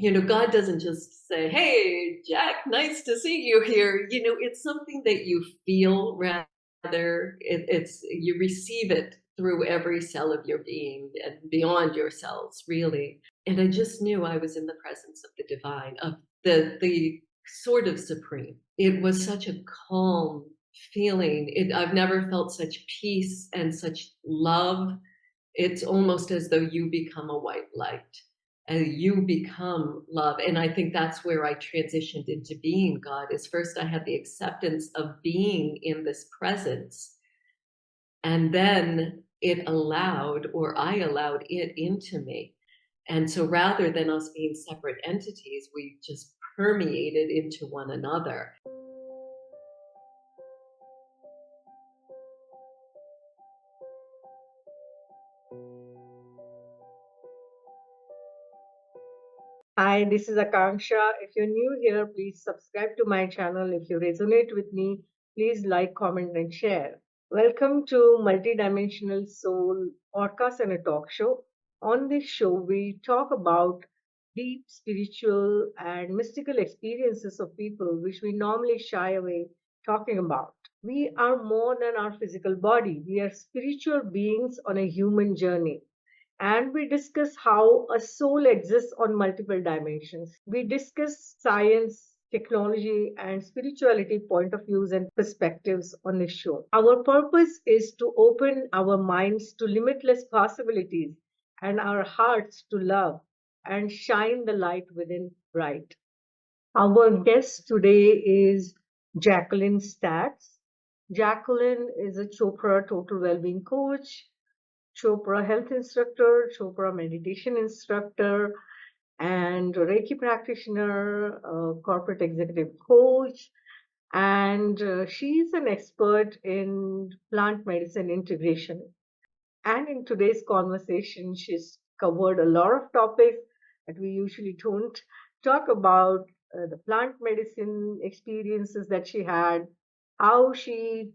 God doesn't just say, "Hey, Jack, nice to see you here." It's something that you feel rather. It's you receive it through every cell of your being and beyond your cells, really. And I just knew I was in the presence of the divine, of the sort of supreme. It was such a calm feeling. I've never felt such peace and such love. It's almost as though you become a white light and you become love. And I think that's where I transitioned into being God. Is first I had the acceptance of being in this presence, and then it allowed, or I allowed it into me. And so rather than us being separate entities, we just permeated into one another. Hi, this is Akanksshaa. If you're new here, please subscribe to my channel. If you resonate with me, please like, comment, and share. Welcome to Multidimensional Soul Podcast and a Talk Show. On this show, we talk about deep spiritual and mystical experiences of people which we normally shy away talking about. We are more than our physical body. We are spiritual beings on a human journey, and we discuss how a soul exists on multiple dimensions. We discuss science, technology, and spirituality point of views and perspectives on this show. Our purpose is to open our minds to limitless possibilities and our hearts to love and shine the light within bright. Our guest today is Jacqueline Stats. Jacqueline is a Chopra total well-being coach, Chopra health instructor, Chopra meditation instructor, and Reiki practitioner, corporate executive coach. And she's an expert in plant medicine integration. And in today's conversation, she's covered a lot of topics that we usually don't talk about, the plant medicine experiences that she had, how she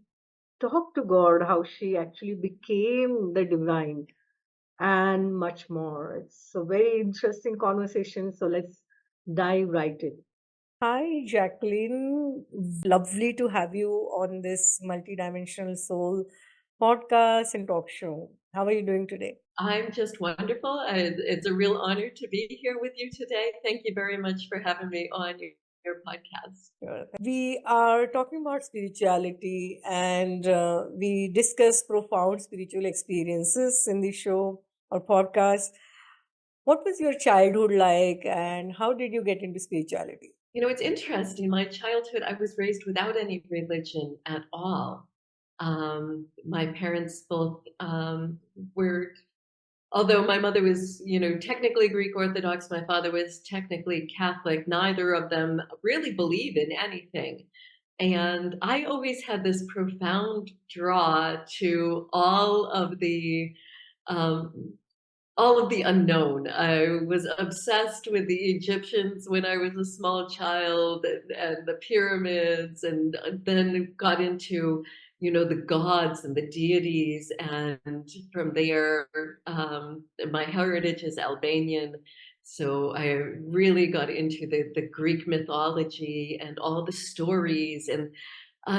talked to God, how she actually became the divine, and much more. It's a very interesting conversation. So let's dive right in. Hi, Jacqueline. Lovely to have you on this multidimensional soul podcast and talk show. How are you doing today? I'm just wonderful. It's a real honor to be here with you today. Thank you very much for having me on your podcast. Sure. We are talking about spirituality, and we discuss profound spiritual experiences in the show or podcast. What was your childhood like, and how did you get into spirituality? It's interesting. My childhood, I was raised without any religion at all. My parents both were, although my mother was, technically Greek Orthodox, my father was technically Catholic, neither of them really believe in anything. And I always had this profound draw to um, all of the unknown. I was obsessed with the Egyptians when I was a small child, and the pyramids, and then got into, the gods and the deities. And from there, my heritage is Albanian. So I really got into the Greek mythology and all the stories, and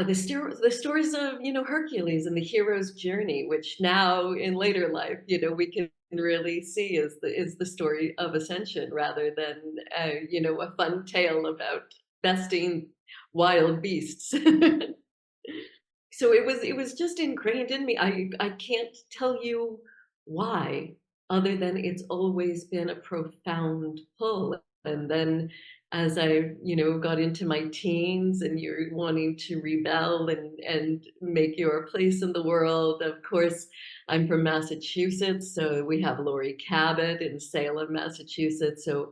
the stories of, Hercules and the hero's journey, which now in later life, we can really see is the story of ascension, rather than a fun tale about besting wild beasts. So it was just ingrained in me. I can't tell you why, other than it's always been a profound pull. And then as I, got into my teens and you're wanting to rebel and make your place in the world, of course, I'm from Massachusetts, so we have Laurie Cabot in Salem, Massachusetts. So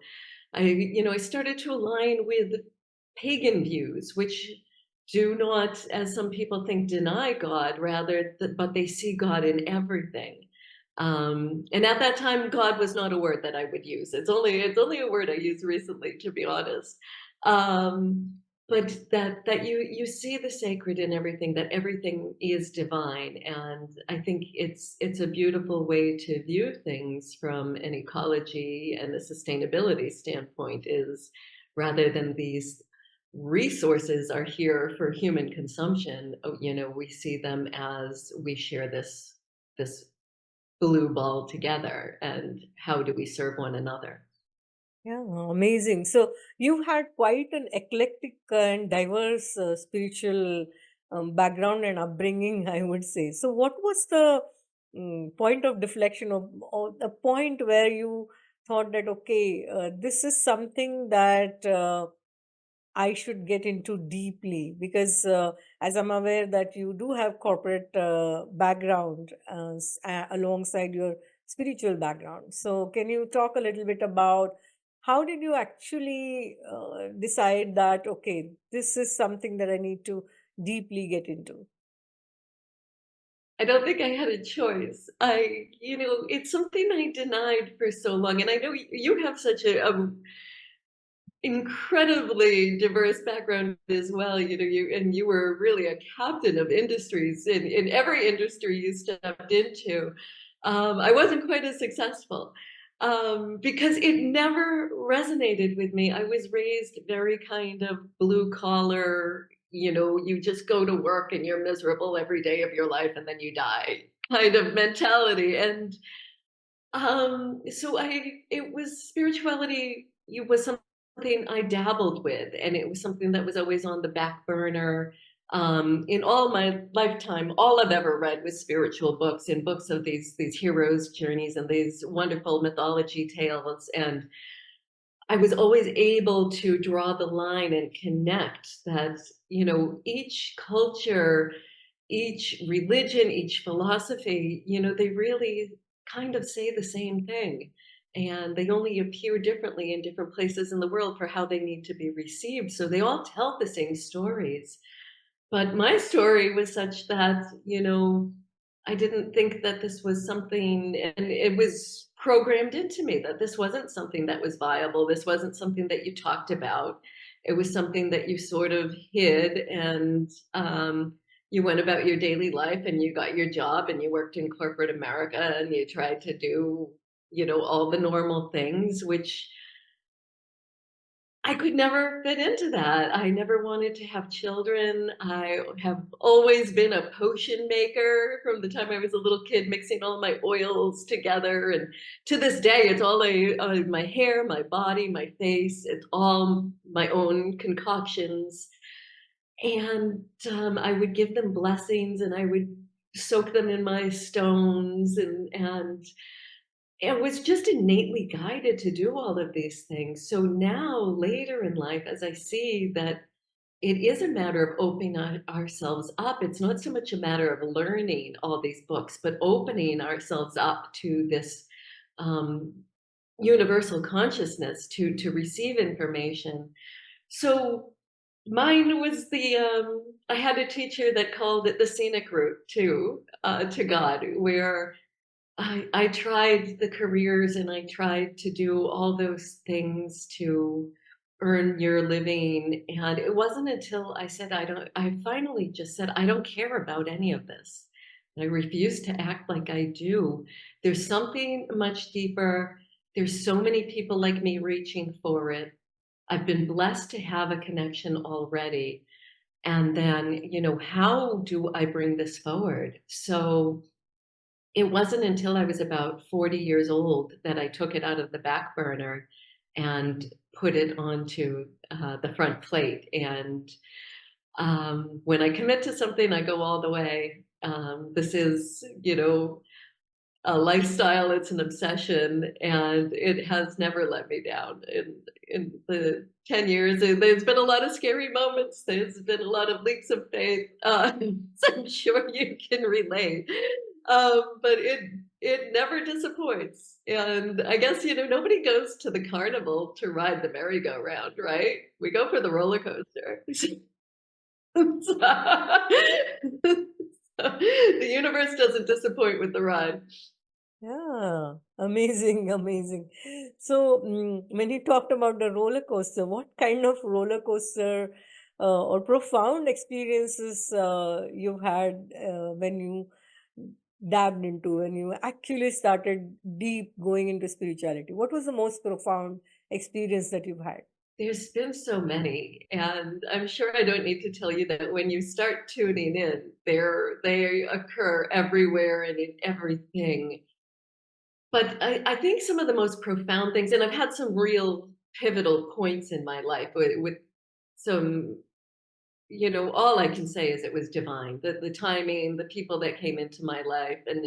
I started to align with pagan views, which do not, as some people think, deny God, rather, but they see God in everything. And at that time, God was not a word that I would use. It's only a word I used recently, to be honest. Um, but that you see the sacred in everything, that everything is divine. And I think it's a beautiful way to view things from an ecology and a sustainability standpoint, is rather than these resources are here for human consumption, we see them as we share this blue ball together, and how do we serve one another. Yeah, amazing. So you've had quite an eclectic and diverse spiritual background and upbringing, I would say. So, what was the point of deflection, or the point where you thought that, okay, this is something that I should get into deeply? Because as I'm aware that you do have corporate background alongside your spiritual background. So can you talk a little bit about how did you actually decide that, okay, this is something that I need to deeply get into? I don't think I had a choice. It's something I denied for so long. And I know you have such a incredibly diverse background as well. You were really a captain of industries in every industry you stepped into. I wasn't quite as successful because it never resonated with me. I was raised very kind of blue collar. You just go to work and you're miserable every day of your life, and then you die kind of mentality. And so it was spirituality. It was something I dabbled with, and it was something that was always on the back burner. In all my lifetime, all I've ever read was spiritual books, and books of these heroes' journeys and these wonderful mythology tales. And I was always able to draw the line and connect that, each culture, each religion, each philosophy, they really kind of say the same thing. And they only appear differently in different places in the world for how they need to be received. So they all tell the same stories. But my story was such that, I didn't think that this was something, and it was programmed into me that this wasn't something that was viable. This wasn't something that you talked about. It was something that you sort of hid, and you went about your daily life, and you got your job, and you worked in corporate America, and you tried to do, all the normal things, which I could never fit into that. I never wanted to have children. I have always been a potion maker from the time I was a little kid, mixing all my oils together. And to this day, it's all my hair, my body, my face. It's all my own concoctions. And I would give them blessings, and I would soak them in my stones, and it was just innately guided to do all of these things. So now, later in life, as I see that it is a matter of opening ourselves up, it's not so much a matter of learning all these books, but opening ourselves up to this um, universal consciousness to receive information. So mine was I had a teacher that called it the scenic route to God, where I tried the careers, and I tried to do all those things to earn your living. And it wasn't until I finally just said, I don't care about any of this. I refuse to act like I do. There's something much deeper. There's so many people like me reaching for it. I've been blessed to have a connection already. And then, how do I bring this forward? So it wasn't until I was about 40 years old that I took it out of the back burner and put it onto the front plate. And when I commit to something, I go all the way. This is, a lifestyle, it's an obsession, and it has never let me down. In the 10 years, there's been a lot of scary moments. There's been a lot of leaps of faith. So I'm sure you can relate. But it never disappoints. And I guess, nobody goes to the carnival to ride the merry-go-round, right? We go for the roller coaster. The universe doesn't disappoint with the ride. Yeah, amazing, amazing. So, when you talked about the roller coaster, what kind of roller coaster or profound experiences you've had when you dabbed into, when you actually started deep going into spirituality? What was the most profound experience that you've had? There's been so many, and I'm sure I don't need to tell you that when you start tuning in, they occur everywhere and in everything. But I think some of the most profound things, and I've had some real pivotal points in my life with some, all I can say is it was divine. The timing, the people that came into my life, and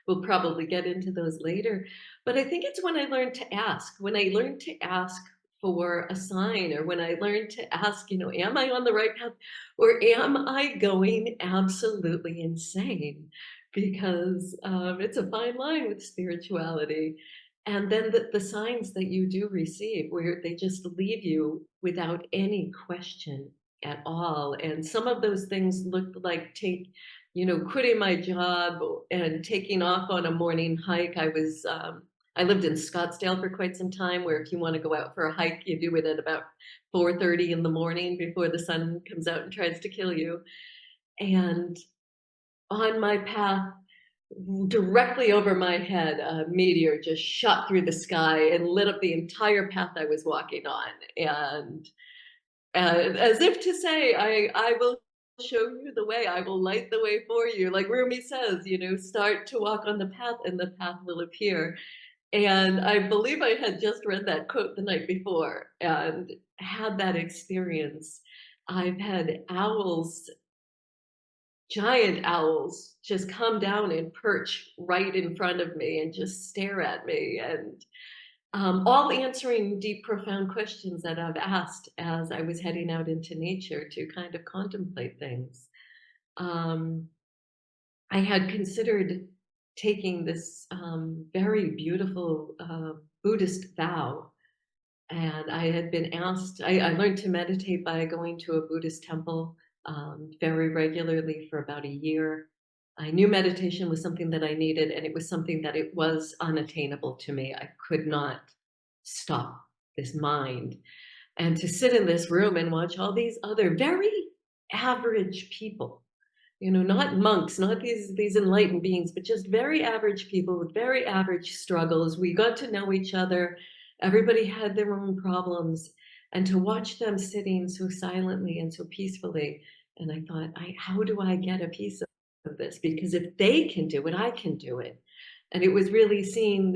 we'll probably get into those later. But I think it's when I learned to ask, when I learned to ask for a sign, or when I learned to ask, am I on the right path, or am I going absolutely insane? Because it's a fine line with spirituality. And then the signs that you do receive, where they just leave you without any question at all. And some of those things looked like quitting my job and taking off on a morning hike. I lived in Scottsdale for quite some time, where if you want to go out for a hike, you do it at about 4:30 in the morning before the sun comes out and tries to kill you. And on my path, directly over my head, a meteor just shot through the sky and lit up the entire path I was walking on. And as if to say, I will show you the way, I will light the way for you. Like Rumi says, start to walk on the path and the path will appear. And I believe I had just read that quote the night before and had that experience. I've had owls, giant owls, just come down and perch right in front of me and just stare at me. And all answering deep, profound questions that I've asked as I was heading out into nature to kind of contemplate things. Um, I had considered taking this very beautiful Buddhist vow, and I had been asked, I learned to meditate by going to a Buddhist temple very regularly for about a year. I knew meditation was something that I needed, and it was something that it was unattainable to me. I could not stop this mind. And to sit in this room and watch all these other very average people, not monks, not these enlightened beings, but just very average people with very average struggles. We got to know each other. Everybody had their own problems. And to watch them sitting so silently and so peacefully, and I thought, how do I get a piece of this? Because if they can do it, I can do it. And it was really seeing,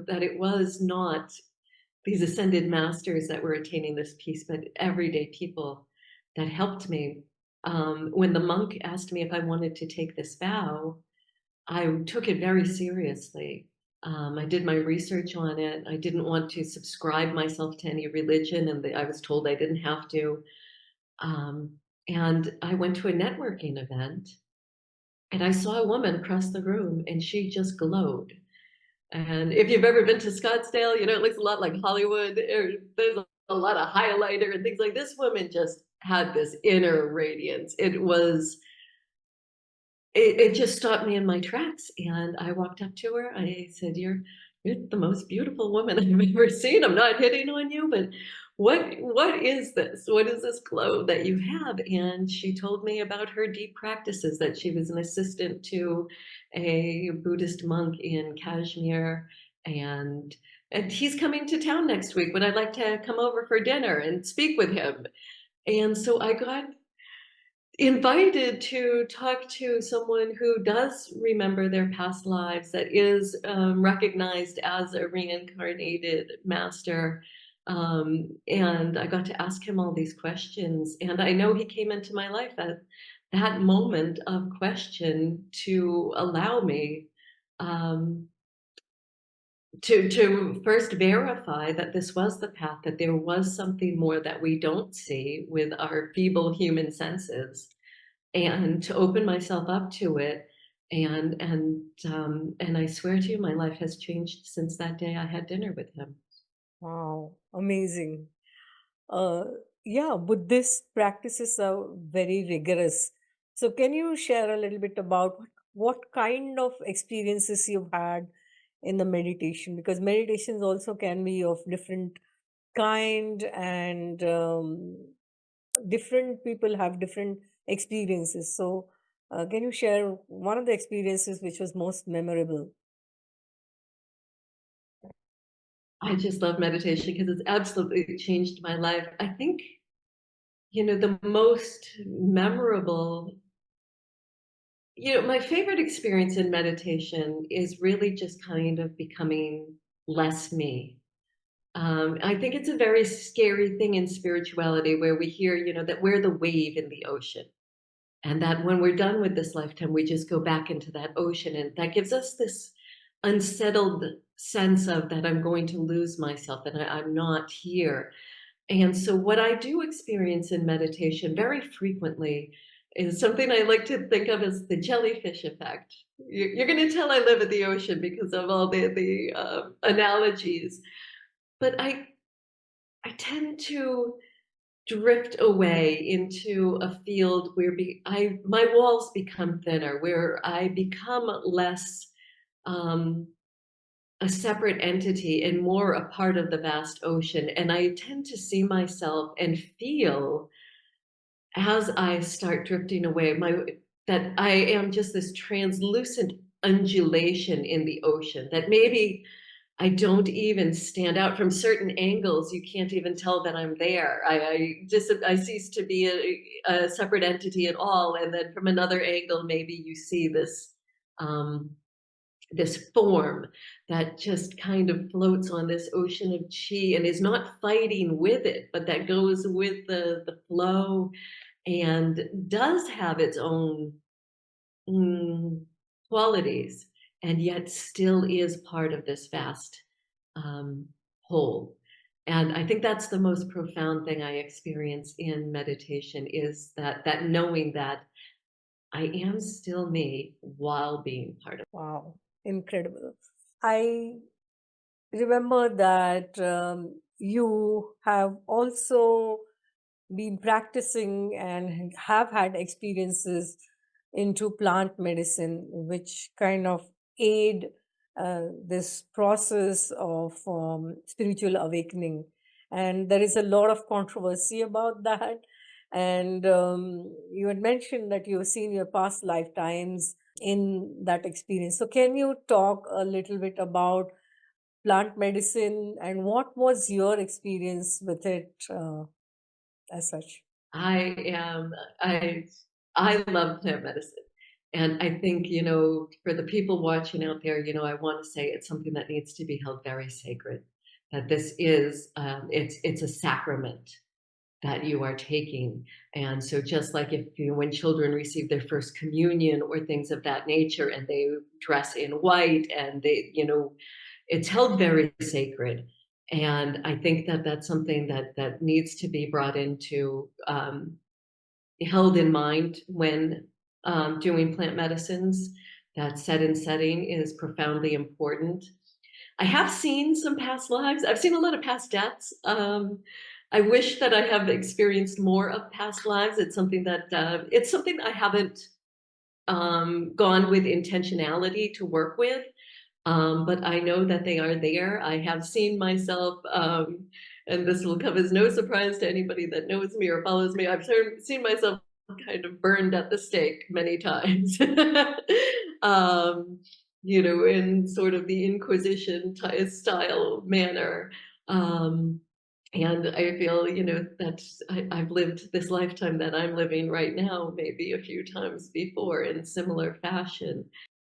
that it was not these ascended masters that were attaining this peace, but everyday people that helped me. When the monk asked me if I wanted to take this vow, I took it very seriously. I did my research on it. I didn't want to subscribe myself to any religion, and I was told I didn't have to. Um, and I went to a networking event, and I saw a woman across the room, and she just glowed. And if you've ever been to Scottsdale, it looks a lot like Hollywood. There's a lot of highlighter and things like this. Woman just had this inner radiance. It just stopped me in my tracks. And I walked up to her. I said, you're the most beautiful woman I've ever seen. I'm not hitting on you, but what is this? What is this glow that you have? And she told me about her deep practices, that she was an assistant to a Buddhist monk in Kashmir. And he's coming to town next week. Would I like to come over for dinner and speak with him? And so I got invited to talk to someone who does remember their past lives, that is recognized as a reincarnated master. And I got to ask him all these questions. And I know he came into my life at that moment of question to allow me um, to first verify that this was the path, that there was something more that we don't see with our feeble human senses, and to open myself up to it. And I swear to you, my life has changed since that day I had dinner with him. Wow, amazing. Uh, yeah, Buddhist practices are very rigorous. So, can you share a little bit about what kind of experiences you've had in the meditation? Because meditations also can be of different kind, and different people have different experiences. So, can you share one of the experiences which was most memorable? I just love meditation because it's absolutely changed my life. I think, the most memorable, my favorite experience in meditation is really just kind of becoming less me. I think it's a very scary thing in spirituality where we hear, that we're the wave in the ocean. And that when we're done with this lifetime, we just go back into that ocean. And that gives us this unsettled sense of that I'm going to lose myself, that I'm not here. And so, what I do experience in meditation very frequently is something I like to think of as the jellyfish effect. You're going to tell I live at the ocean because of all the analogies, but I tend to drift away into a field where my walls become thinner, where I become less um, a separate entity and more a part of the vast ocean. And I tend to see myself and feel as I start drifting away, that I am just this translucent undulation in the ocean that maybe I don't even stand out from certain angles. You can't even tell that I'm there. I cease to be a separate entity at all. And then from another angle, maybe you see um, this form that just kind of floats on this ocean of chi and is not fighting with it, but that goes with the flow and does have its own mm, qualities, and yet still is part of this vast um, whole. And I think that's the most profound thing I experience in meditation is that knowing that I am still me while being part of. Wow, incredible. I remember that you have also been practicing and have had experiences into plant medicine, which kind of aid this process of spiritual awakening. And there is a lot of controversy about that. And you had mentioned that you have seen your past lifetimes in that experience. So, can you talk a little bit about plant medicine and what was your experience with it as such? I am I I love plant medicine. And I think, for the people watching out there, I want to say it's something that needs to be held very sacred. That this is it's a sacrament that you are taking. And so just like if when children receive their first communion or things of that nature and they dress in white and it's held very sacred. And I think that that's something that needs to be brought into held in mind when doing plant medicines. That set and setting is profoundly important. I have seen some past lives. I've seen a lot of past deaths. I wish that I have experienced more of past lives. It's something I haven't gone with intentionality to work with. But I know that they are there. I have seen myself, and this will come as no surprise to anybody that knows me or follows me. Seen myself kind of burned at the stake many times. um, in sort of the Inquisition style manner. Um, and I feel, that I've lived this lifetime that I'm living right now, maybe a few times before in similar fashion.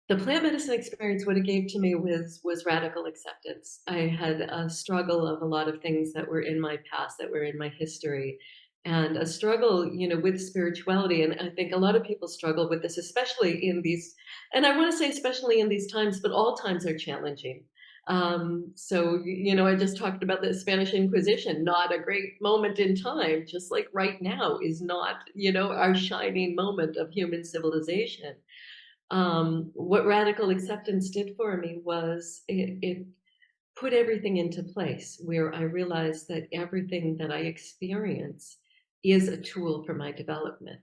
The plant medicine experience, what it gave to me was radical acceptance. I had a struggle of a lot of things that were in my past, that were in my history, and a struggle, with spirituality. And I think a lot of people struggle with this, especially in these, and I want to say especially in these times, but all times are challenging. So, I just talked about the Spanish Inquisition, not a great moment in time, just like right now is not, our shining moment of human civilization. What radical acceptance did for me was it put everything into place where I realized that everything that I experience is a tool for my development,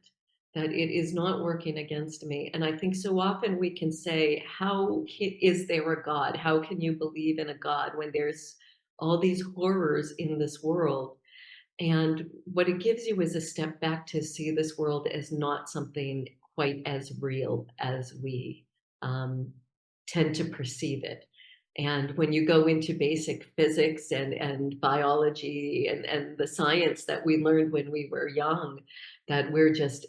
that it is not working against me. And I think so often we can say, is there a God? How can you believe in a God when there's all these horrors in this world? And what it gives you is a step back to see this world as not something quite as real as we um, tend to perceive it. And when you go into basic physics and biology and the science that we learned when we were young, that we're just,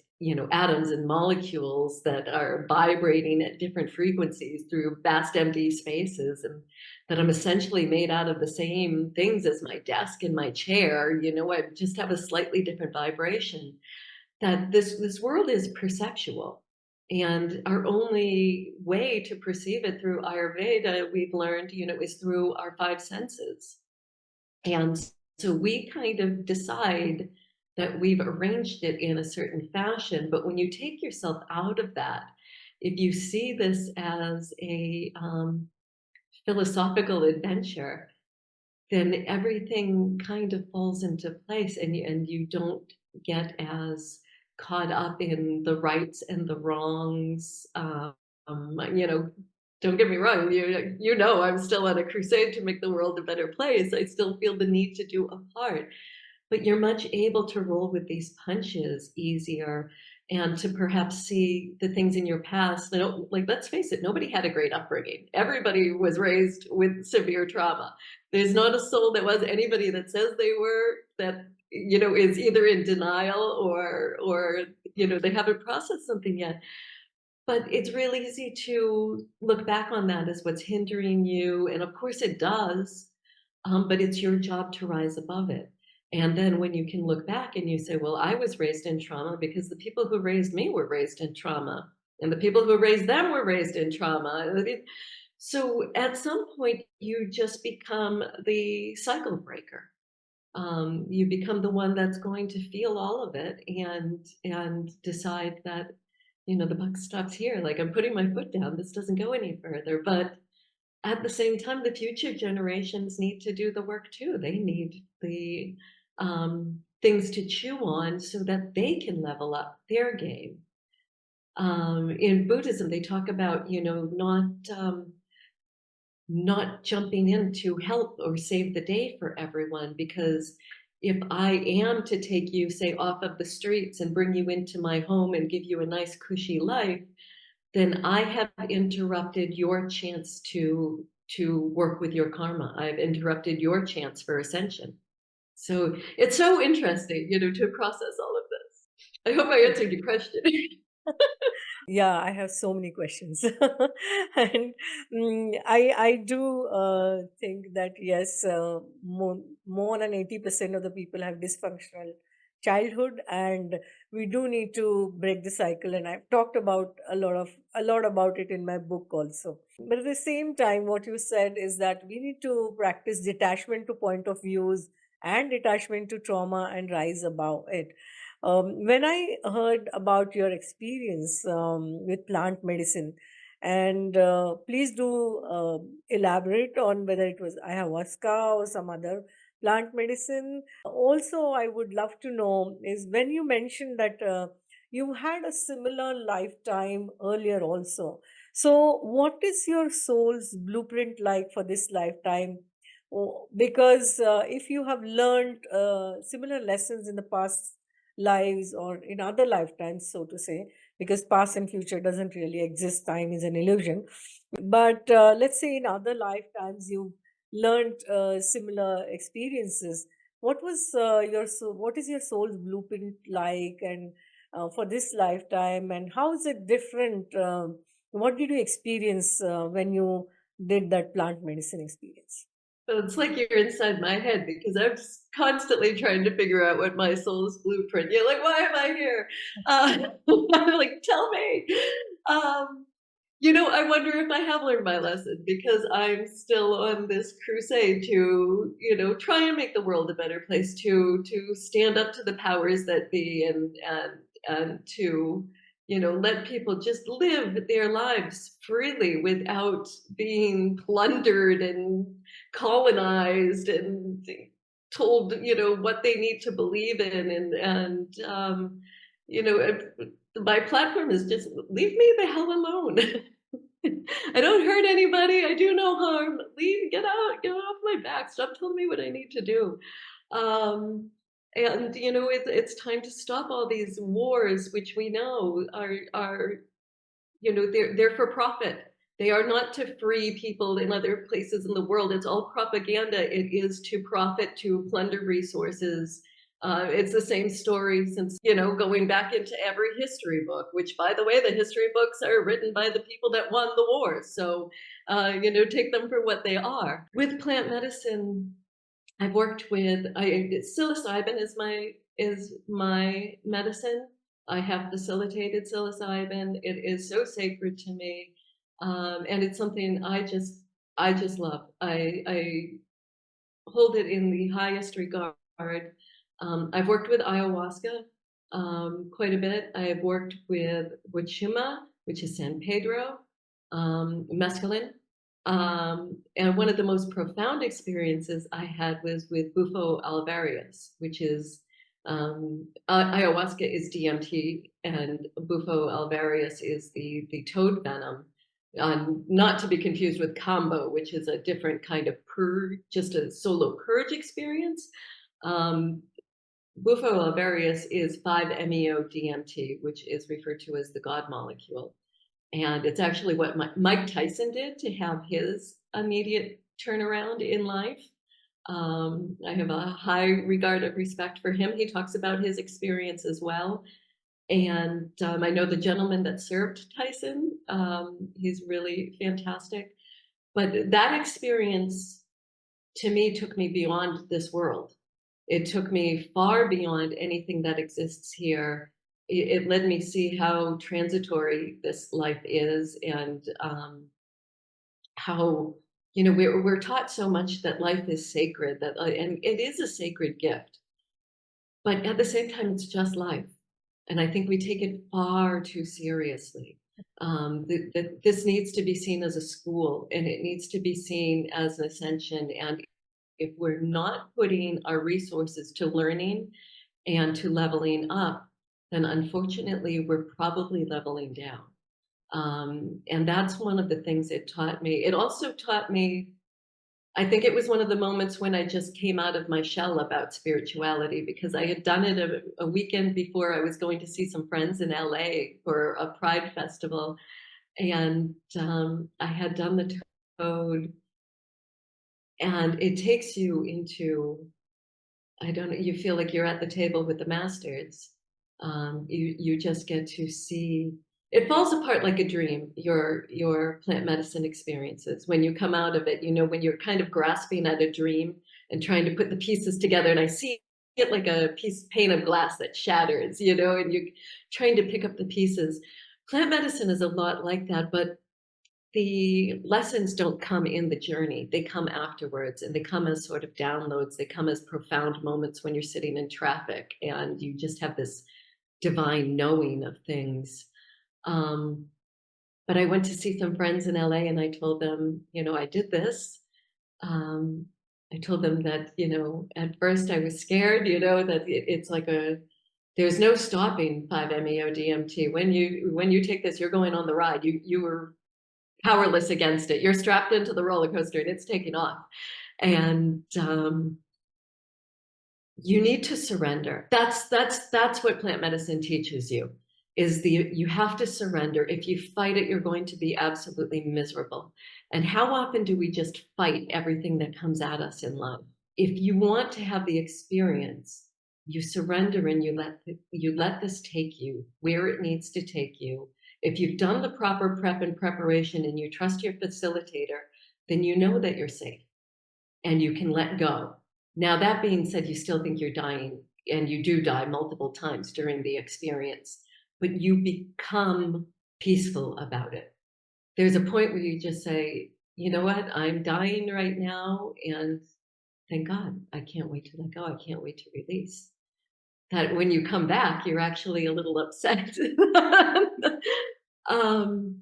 atoms and molecules that are vibrating at different frequencies through vast empty spaces, and that I'm essentially made out of the same things as my desk and my chair, I just have a slightly different vibration, that this world is perceptual. And our only way to perceive it through Ayurveda, we've learned, is through our five senses. And so we kind of decide that we've arranged it in a certain fashion. But when you take yourself out of that, if you see this as a philosophical adventure, then everything kind of falls into place, and you don't get as caught up in the rights and the wrongs. You know, don't get me wrong, I'm still on a crusade to make the world a better place. I still feel the need to do a part, but you're much able to roll with these punches easier, and to perhaps see the things in your past. Like, let's face it, nobody had a great upbringing. Everybody was raised with severe trauma. There's not a soul that was anybody that says they were, that is either in denial or they haven't processed something yet. But it's really easy to look back on that as what's hindering you, and of course it does, but it's your job to rise above it. And then when you can look back and you say, well, I was raised in trauma because the people who raised me were raised in trauma, and the people who raised them were raised in trauma. So at some point, you just become the cycle breaker. You become the one that's going to feel all of it, and decide that the buck stops here. Like, I'm putting my foot down. This doesn't go any further. But at the same time, the future generations need to do the work too. They need the things to chew on so that they can level up their game. In Buddhism, they talk about, not jumping in to help or save the day for everyone, because if I am to take you, say, off of the streets and bring you into my home and give you a nice cushy life, then I have interrupted your chance to work with your karma. I've interrupted your chance for ascension. So it's so interesting, to process all of this. I hope I answered your question. Yeah, I have so many questions. And I do think that yes, more than 80% of the people have dysfunctional childhood, and we do need to break the cycle. And I've talked about a lot about it in my book also. But at the same time, what you said is that we need to practice detachment to point of views and detachment to trauma and rise above it. When I heard about your experience with plant medicine, and please do elaborate on whether it was ayahuasca or some other plant medicine. Also, I would love to know is when you mentioned that you had a similar lifetime earlier also. So, what is your soul's blueprint like for this lifetime? Oh, because if you have learned similar lessons in the past lives or in other lifetimes, so to say, because past and future doesn't really exist, time is an illusion. But let's say in other lifetimes you learned similar experiences. What is your soul's blueprint like, and for this lifetime, and how is it different? What did you experience when you did that plant medicine experience? So it's like you're inside my head, because I'm just constantly trying to figure out what my soul's blueprint. You're like, why am I here? I'm like, tell me. Um, I wonder if I have learned my lesson, because I'm still on this crusade to, try and make the world a better place, to stand up to the powers that be, and to, let people just live their lives freely without being plundered and colonized and told, what they need to believe in, and you know, my platform is just leave me the hell alone. I don't hurt anybody. I do no harm. Leave, get out, get off my back. Stop telling me what I need to do. Um, And it's time to stop all these wars, which we know are they're for profit. They are not to free people in other places in the world. It's all propaganda. It is to profit, to plunder resources. It's the same story since, going back into every history book, which, by the way, the history books are written by the people that won the wars. So, take them for what they are. With plant medicine, I've worked with psilocybin is my medicine. I have facilitated psilocybin. It is so sacred to me, and it's something I just love. I hold it in the highest regard. I've worked with ayahuasca quite a bit. I've worked with Wachuma, which is San Pedro, mescaline. And one of the most profound experiences I had was with Bufo alvarius, which is ayahuasca is DMT, and Bufo alvarius is the toad venom. Not to be confused with Kambo, which is a different kind of purge, just a solo purge experience. Um, Bufo alvarius is 5-MeO-DMT, which is referred to as the God molecule. And it's actually what Mike Tyson did to have his immediate turnaround in life. I have a high regard of respect for him. He talks about his experience as well. And I know the gentleman that served Tyson. He's really fantastic. But that experience to me took me beyond this world. It took me far beyond anything that exists here. It let me see how transitory this life is, and how we're taught so much that life is sacred, and it is a sacred gift, but at the same time it's just life, and I think we take it far too seriously. This needs to be seen as a school, and it needs to be seen as an ascension. And if we're not putting our resources to learning and to leveling up, then unfortunately we're probably leveling down. And that's one of the things it taught me. It also taught me, I think it was one of the moments when I just came out of my shell about spirituality, because I had done it a weekend before. I was going to see some friends in LA for a Pride festival. And I had done the toad, and it takes you into, I don't know, you feel like you're at the table with the masters. You just get to see, it falls apart like a dream, your plant medicine experiences. When you come out of it, when you're kind of grasping at a dream and trying to put the pieces together, and I see it like a pane of glass that shatters, and you're trying to pick up the pieces. Plant medicine is a lot like that, but the lessons don't come in the journey. They come afterwards, and they come as sort of downloads. They come as profound moments when you're sitting in traffic and you just have this divine knowing of things. But I went to see some friends in LA, and I told them, I did this. I told them that, at first I was scared, that it's like there's no stopping 5-MeO-DMT. When you take this, you're going on the ride. You were powerless against it. You're strapped into the roller coaster and it's taking off. And you need to surrender. That's what plant medicine teaches you, is you have to surrender. If you fight it, you're going to be absolutely miserable. And how often do we just fight everything that comes at us in life? If you want to have the experience, you surrender, and you let this take you where it needs to take you. If you've done the proper prep and preparation, and you trust your facilitator, then you know that you're safe and you can let go. Now, that being said, you still think you're dying, and you do die multiple times during the experience, but you become peaceful about it. There's a point where you just say, you know what, I'm dying right now, and thank God, I can't wait to let go. I can't wait to release. That when you come back, you're actually a little upset. um,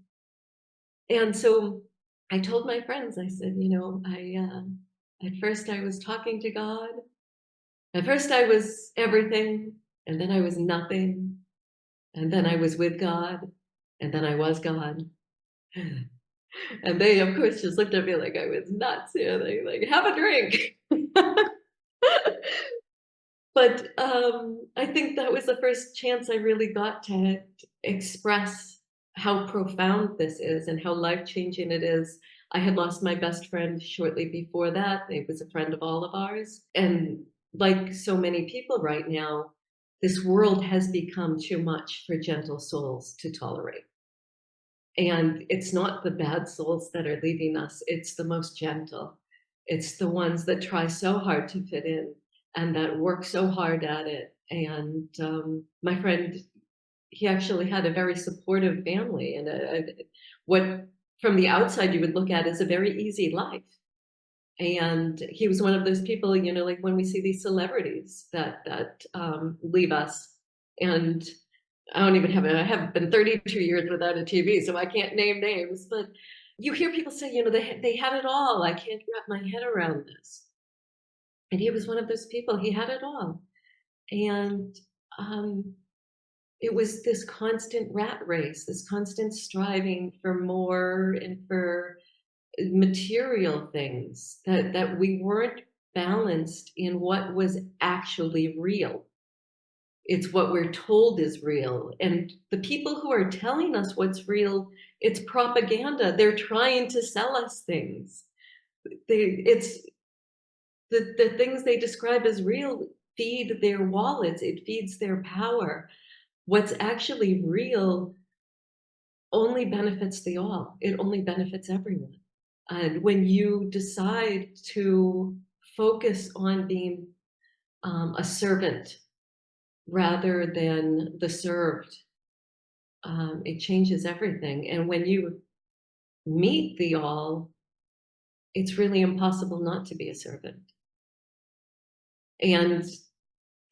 and so I told my friends, I said, at first I was talking to God. At first I was everything, and then I was nothing, and then I was with God, and then I was God. And they, of course, just looked at me like I was nuts. They like, have a drink. But I think that was the first chance I really got to express how profound this is and how life-changing it is. I had lost my best friend shortly before that. He was a friend of all of ours. And like so many people right now, this world has become too much for gentle souls to tolerate. And it's not the bad souls that are leaving us, it's the most gentle. It's the ones that try so hard to fit in and that work so hard at it. And my friend, he actually had a very supportive family and what from the outside you would look at as a very easy life. And he was one of those people, you know, like when we see these celebrities that leave us, and I don't even have it. I have been 32 years without a TV, so I can't name names. But you hear people say, you know, they had it all. I can't wrap my head around this. And he was one of those people. He had it all, and um, it was this constant rat race, this constant striving for more and for material things that we weren't balanced in what was actually real. It's what we're told is real. And the people who are telling us what's real, it's propaganda. They're trying to sell us things. It's the things they describe as real feed their wallets, it feeds their power. What's actually real only benefits the all, it only benefits everyone. And when you decide to focus on being a servant rather than the served, it changes everything. And when you meet the all, it's really impossible not to be a servant. And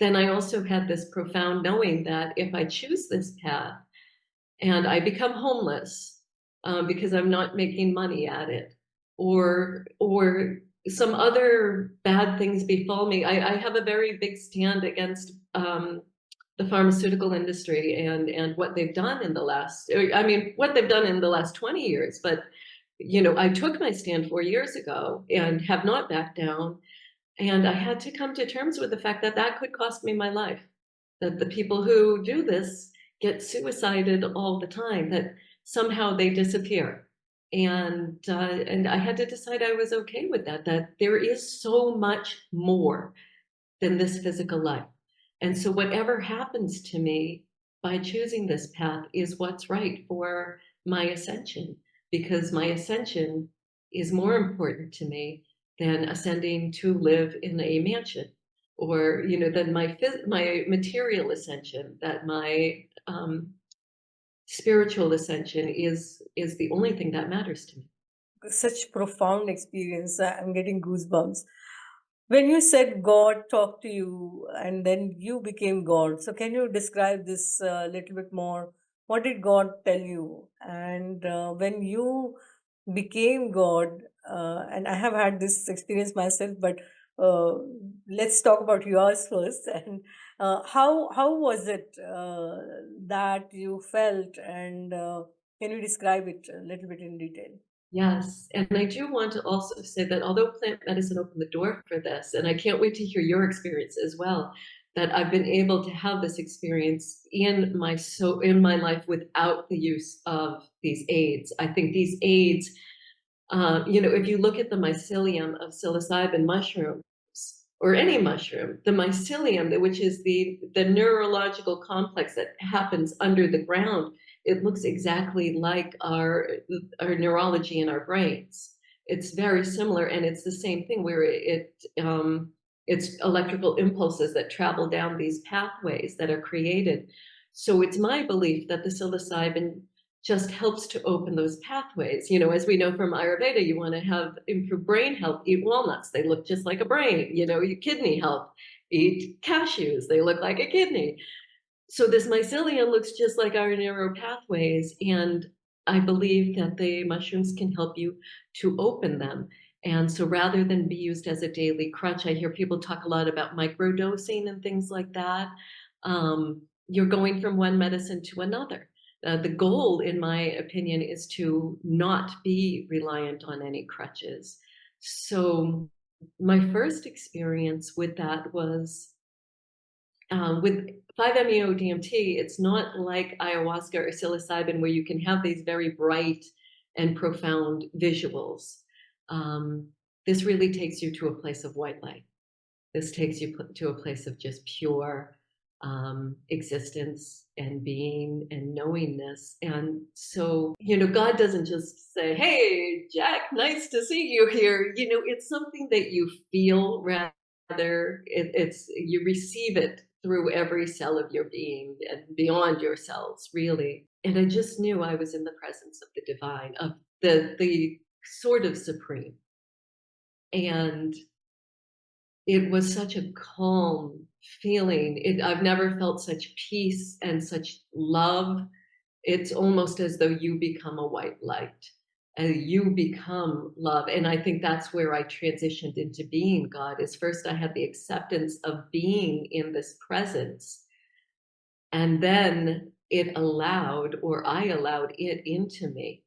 then I also had this profound knowing that if I choose this path and I become homeless because I'm not making money at it, or some other bad things befall me, I have a very big stand against the pharmaceutical industry and what they've done in the last, I mean, what they've done in the last 20 years. But, you know, I took my stand 4 years ago and have not backed down. And I had to come to terms with the fact that that could cost me my life, that the people who do this get suicided all the time, that somehow they disappear. And I had to decide I was okay with that, that there is so much more than this physical life. And so whatever happens to me by choosing this path is what's right for my ascension, because my ascension is more important to me than ascending to live in a mansion, or you know, than my material ascension, that my spiritual ascension is the only thing that matters to me. Such profound experience. I'm getting goosebumps. When you said God talked to you and then you became God, so can you describe this a little bit more? What did God tell you? And when you became God, and I have had this experience myself, but uh, let's talk about yours first. And how was it that you felt? And can you describe it a little bit in detail? Yes, and I do want to also say that although plant medicine opened the door for this, and I can't wait to hear your experience as well, that I've been able to have this experience in my life without the use of these aids. I think these aids, you know, if you look at the mycelium of psilocybin mushrooms or any mushroom, the mycelium, which is the neurological complex that happens under the ground, it looks exactly like our neurology in our brains. It's very similar, and it's the same thing where it's electrical impulses that travel down these pathways that are created. So it's my belief that the psilocybin just helps to open those pathways. You know, as we know from Ayurveda, you want to have improved brain health, eat walnuts. They look just like a brain. You know, your kidney health, eat cashews. They look like a kidney. So this mycelium looks just like our neural pathways. And I believe that the mushrooms can help you to open them. And so rather than be used as a daily crutch, I hear people talk a lot about microdosing and things like that. You're going from one medicine to another. The goal, in my opinion, is to not be reliant on any crutches. So my first experience with that was With 5-MeO DMT, it's not like ayahuasca or psilocybin where you can have these very bright and profound visuals. Um, this really takes you to a place of white light. This takes you to a place of just pure existence and being and knowingness. And so, God doesn't just say, "Hey, Jack, nice to see you here." It's something that you feel rather, it's you receive it through every cell of your being and beyond your cells, really. And I just knew I was in the presence of the divine, of the sort of supreme. And it was such a calm feeling. I've never felt such peace and such love. It's almost as though you become a white light and you become love. And I think that's where I transitioned into being God. Is first I had the acceptance of being in this presence, and then it allowed, or I allowed it into me.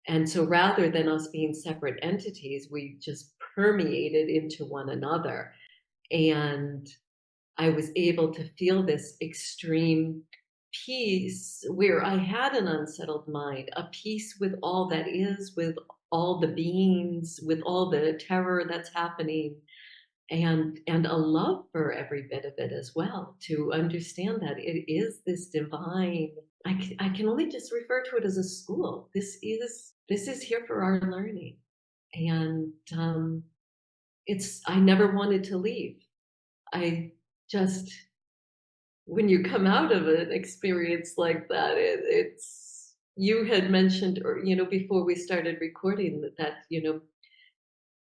And so rather than us being separate entities, we just permeated into one another. And I was able to feel this extreme peace where I had an unsettled mind, a peace with all that is, with all the beings, with all the terror that's happening, and a love for every bit of it as well, to understand that it is this divine. I can only just refer to it as a school. This is here for our learning. And I never wanted to leave. I just, when you come out of an experience like that, it's, you had mentioned, or, before we started recording, that,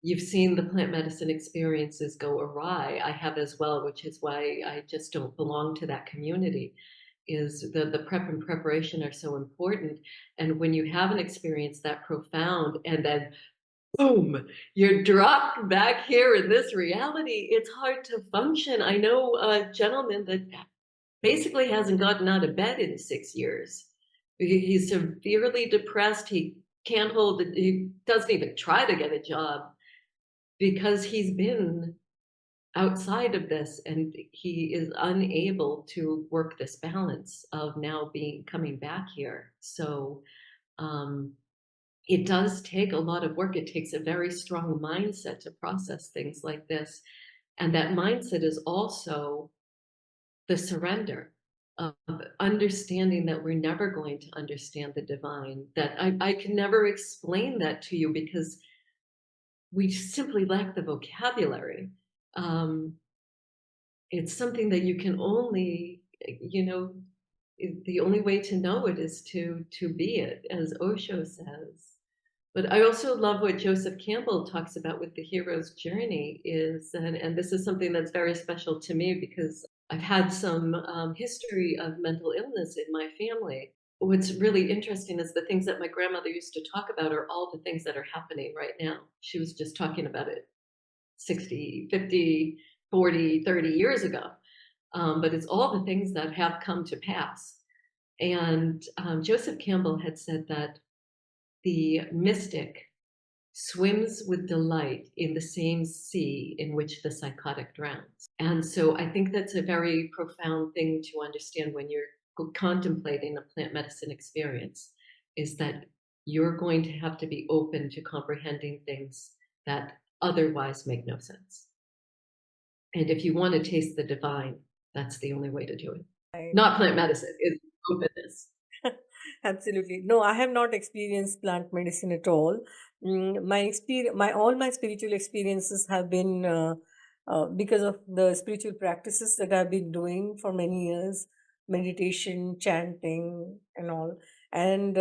you've seen the plant medicine experiences go awry. I have as well, which is why I just don't belong to that community. Is the prep and preparation are so important. And when you have an experience that profound and then boom, you're dropped back here in this reality, it's hard to function. I know a gentleman that basically hasn't gotten out of bed in 6 years. He's severely depressed. He can't hold it. He doesn't even try to get a job because he's been outside of this, and he is unable to work this balance of now coming back here. So um, it does take a lot of work. It takes a very strong mindset to process things like this. And that mindset is also the surrender of understanding that we're never going to understand the divine, that I can never explain that to you because we simply lack the vocabulary. Um, it's something that you can only, the only way to know it is to be it, as Osho says. But I also love what Joseph Campbell talks about with the hero's journey is, and this is something that's very special to me because I've had some history of mental illness in my family. What's really interesting is the things that my grandmother used to talk about are all the things that are happening right now. She was just talking about it 60, 50, 40, 30 years ago. But it's all the things that have come to pass. And Joseph Campbell had said that the mystic swims with delight in the same sea in which the psychotic drowns. And so I think that's a very profound thing to understand when you're contemplating a plant medicine experience, is that you're going to have to be open to comprehending things that otherwise make no sense. And if you want to taste the divine, that's the only way to do it. I Not plant medicine, it's openness. Absolutely. No, I have not experienced plant medicine at all. My experience, my all my spiritual experiences have been because of the spiritual practices that I've been doing for many years, meditation, chanting, and all. And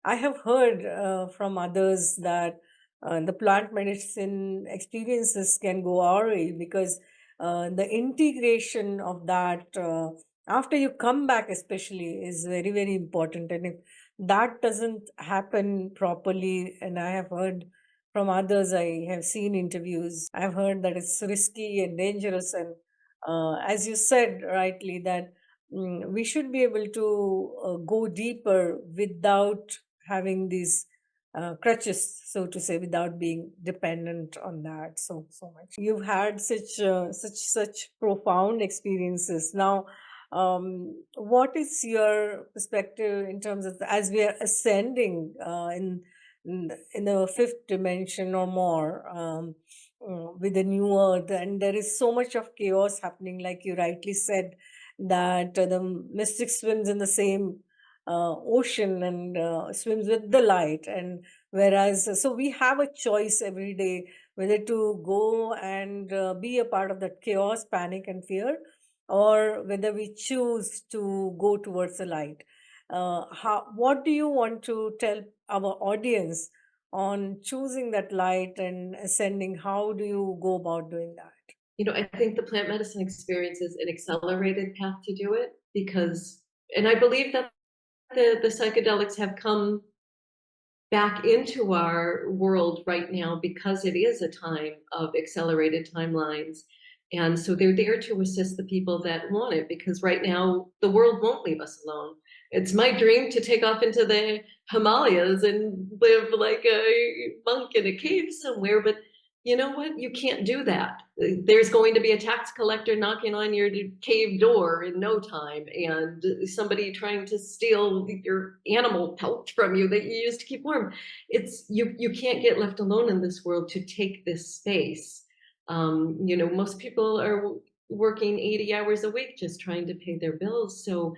I have heard from others that the plant medicine experiences can go awry because the integration of that. After you come back especially is very very important, and if that doesn't happen properly, and I have heard from others, I have seen interviews, I've heard that it's risky and dangerous, and as you said rightly that we should be able to go deeper without having these crutches, so to say, without being dependent on that so much. You've had such profound experiences. Now, what is your perspective in terms of as we are ascending in the fifth dimension or more? With the new earth, and there is so much of chaos happening, like you rightly said, that the mystic swims in the same ocean and swims with the light. And whereas, so we have a choice every day whether to go and be a part of that chaos, panic, and fear, or whether we choose to go towards the light. What do you want to tell our audience on choosing that light and ascending? How do you go about doing that? I think the plant medicine experience is an accelerated path to do it because, and I believe that the psychedelics have come back into our world right now because it is a time of accelerated timelines. And so they're there to assist the people that want it because right now the world won't leave us alone. It's my dream to take off into the Himalayas and live like a monk in a cave somewhere, but you know what? You can't do that. There's going to be a tax collector knocking on your cave door in no time, and somebody trying to steal your animal pelt from you that you use to keep warm. It's you can't get left alone in this world to take this space. Most people are working 80 hours a week just trying to pay their bills. So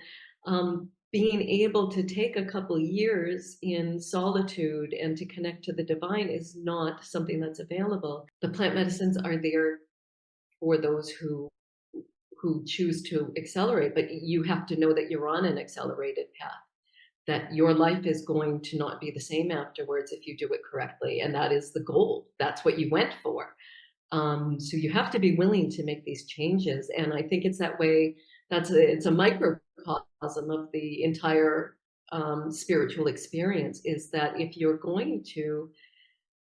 being able to take a couple years in solitude and to connect to the divine is not something that's available. The plant medicines are there for those who choose to accelerate, but you have to know that you're on an accelerated path, that your life is going to not be the same afterwards if you do it correctly. And that is the goal. That's what you went for. So you have to be willing to make these changes. And I think it's that way. It's a microcosm of the entire spiritual experience, is that if you're going to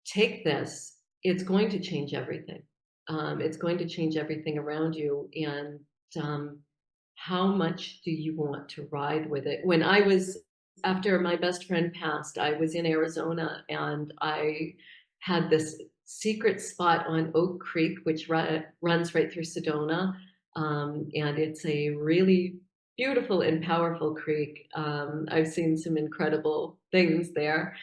take this, it's going to change everything. It's going to change everything around you. And um, how much do you want to ride with it? After my best friend passed, I was in Arizona and I had this secret spot on Oak Creek, which runs right through Sedona. And it's a really beautiful and powerful creek. I've seen some incredible things there.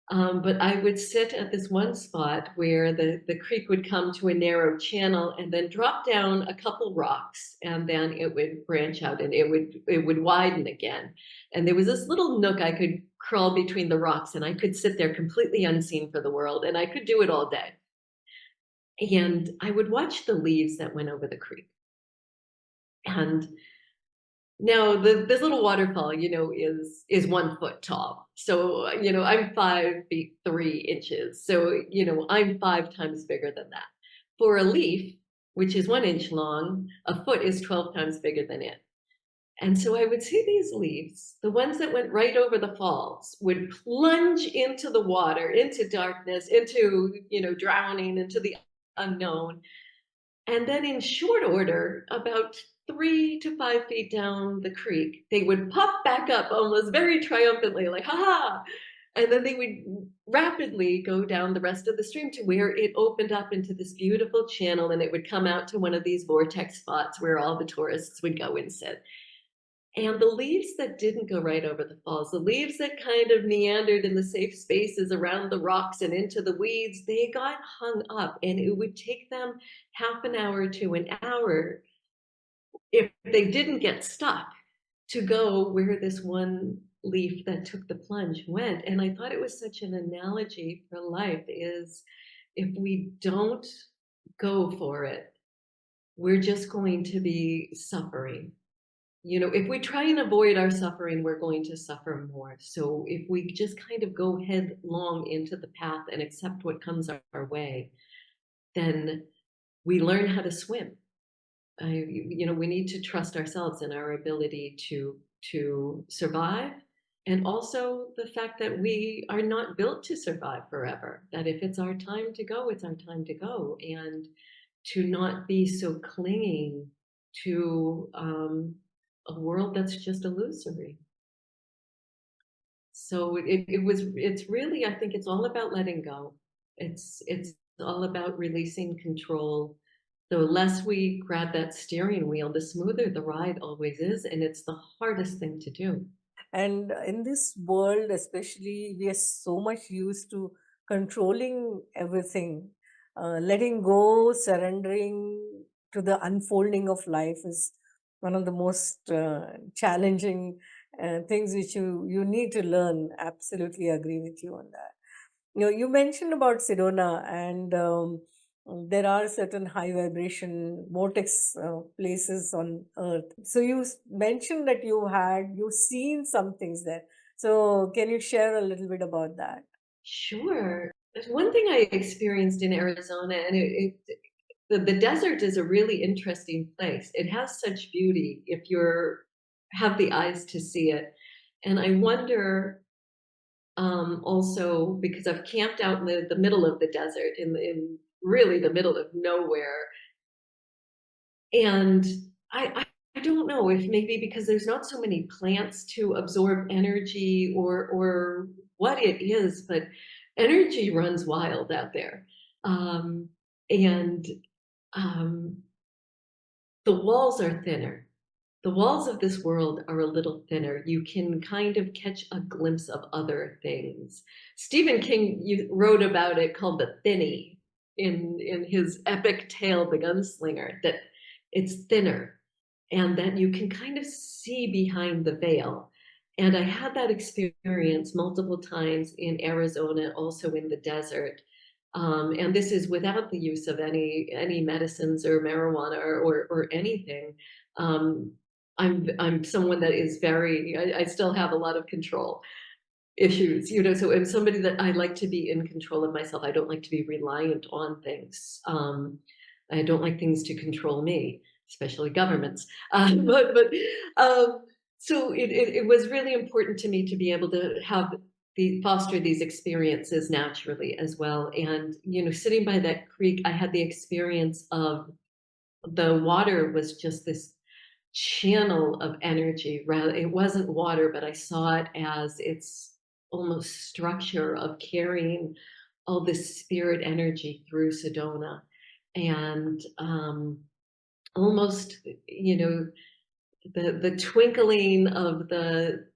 But I would sit at this one spot where the creek would come to a narrow channel and then drop down a couple rocks, and then it would branch out and it would widen again. And there was this little nook I could crawl between the rocks, and I could sit there completely unseen for the world, and I could do it all day. And I would watch the leaves that went over the creek. And now, this little waterfall, is 1 foot tall. So, I'm 5 feet 3 inches. So, I'm 5 times bigger than that. For a leaf, which is 1 inch long, a foot is 12 times bigger than it. And so I would see these leaves, the ones that went right over the falls, would plunge into the water, into darkness, into, drowning, into the unknown. And then in short order, about 3 to 5 feet down the creek, they would pop back up almost very triumphantly, like, haha. And then they would rapidly go down the rest of the stream to where it opened up into this beautiful channel, and it would come out to one of these vortex spots where all the tourists would go and sit. And the leaves that didn't go right over the falls, the leaves that kind of meandered in the safe spaces around the rocks and into the weeds, they got hung up, and it would take them half an hour to an hour, if they didn't get stuck, to go where this one leaf that took the plunge went. And I thought it was such an analogy for life, is if we don't go for it, we're just going to be suffering. If we try and avoid our suffering, we're going to suffer more. So if we just kind of go headlong into the path and accept what comes our way, then we learn how to swim. We need to trust ourselves and our ability to survive, and also the fact that we are not built to survive forever. That if it's our time to go, it's our time to go, and to not be so clinging to a world that's just illusory. So it's really, I think it's all about letting go. It's all about releasing control. The less we grab that steering wheel, the smoother the ride always is, and it's the hardest thing to do. And in this world, especially, we are so much used to controlling everything. Letting go, surrendering to the unfolding of life is one of the most challenging things which you need to learn. Absolutely agree with you on that. You mentioned about Sedona, and there are certain high vibration vortex places on Earth. So mentioned that you've seen some things there. So can you share a little bit about that? Sure. There's one thing I experienced in Arizona, and the desert is a really interesting place. It has such beauty if you're have the eyes to see it. And I wonder, also, because I've camped out in the middle of the desert, in really the middle of nowhere, and I don't know if maybe because there's not so many plants to absorb energy, or what it is, but energy runs wild out there. Um, and um, the walls are thinner. The walls of this world are a little thinner. You can kind of catch a glimpse of other things. Stephen King wrote about it, called The Thinny, in his epic tale, The Gunslinger, that it's thinner and that you can kind of see behind the veil. And I had that experience multiple times in Arizona, also in the desert. And this is without the use of any medicines or marijuana, or anything. Um, I'm someone that is very, I still have a lot of control issues, so I'm somebody that I like to be in control of myself. I don't like to be reliant on things. I don't like things to control me, especially governments. But so it was really important to me to be able to foster these experiences naturally as well. And, sitting by that creek, I had the experience of the water was just this channel of energy. Rather, it wasn't water, but I saw it as its almost structure of carrying all this spirit energy through Sedona. And almost, the twinkling of the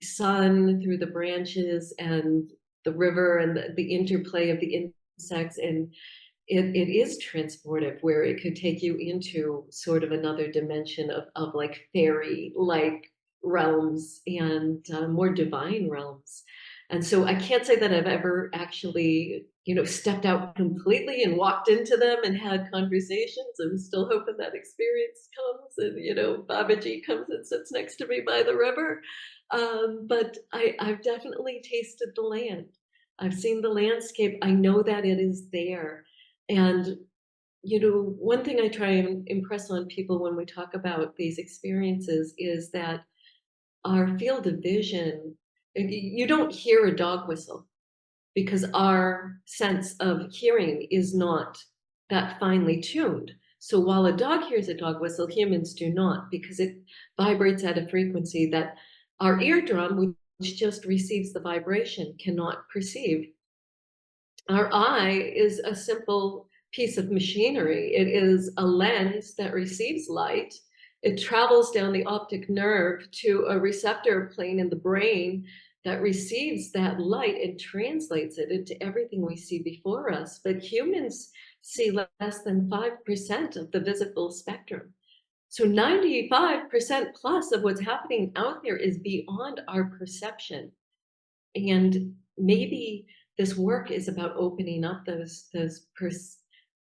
sun through the branches, and the river, and the interplay of the insects, and it is transportive, where it could take you into sort of another dimension of like fairy like realms, and more divine realms. And so I can't say that I've ever actually, stepped out completely and walked into them and had conversations. I'm still hoping that experience comes, and, Babaji comes and sits next to me by the river. But I've definitely tasted the land. I've seen the landscape. I know that it is there. And, one thing I try and impress on people when we talk about these experiences is that our field of vision, you don't hear a dog whistle, because our sense of hearing is not that finely tuned. So while a dog hears a dog whistle, humans do not, because it vibrates at a frequency that our eardrum, which just receives the vibration, cannot perceive. Our eye is a simple piece of machinery. It is a lens that receives light. It travels down the optic nerve to a receptor plane in the brain that receives that light and translates it into everything we see before us. But humans see less than 5% of the visible spectrum. So 95% plus of what's happening out there is beyond our perception. And maybe this work is about opening up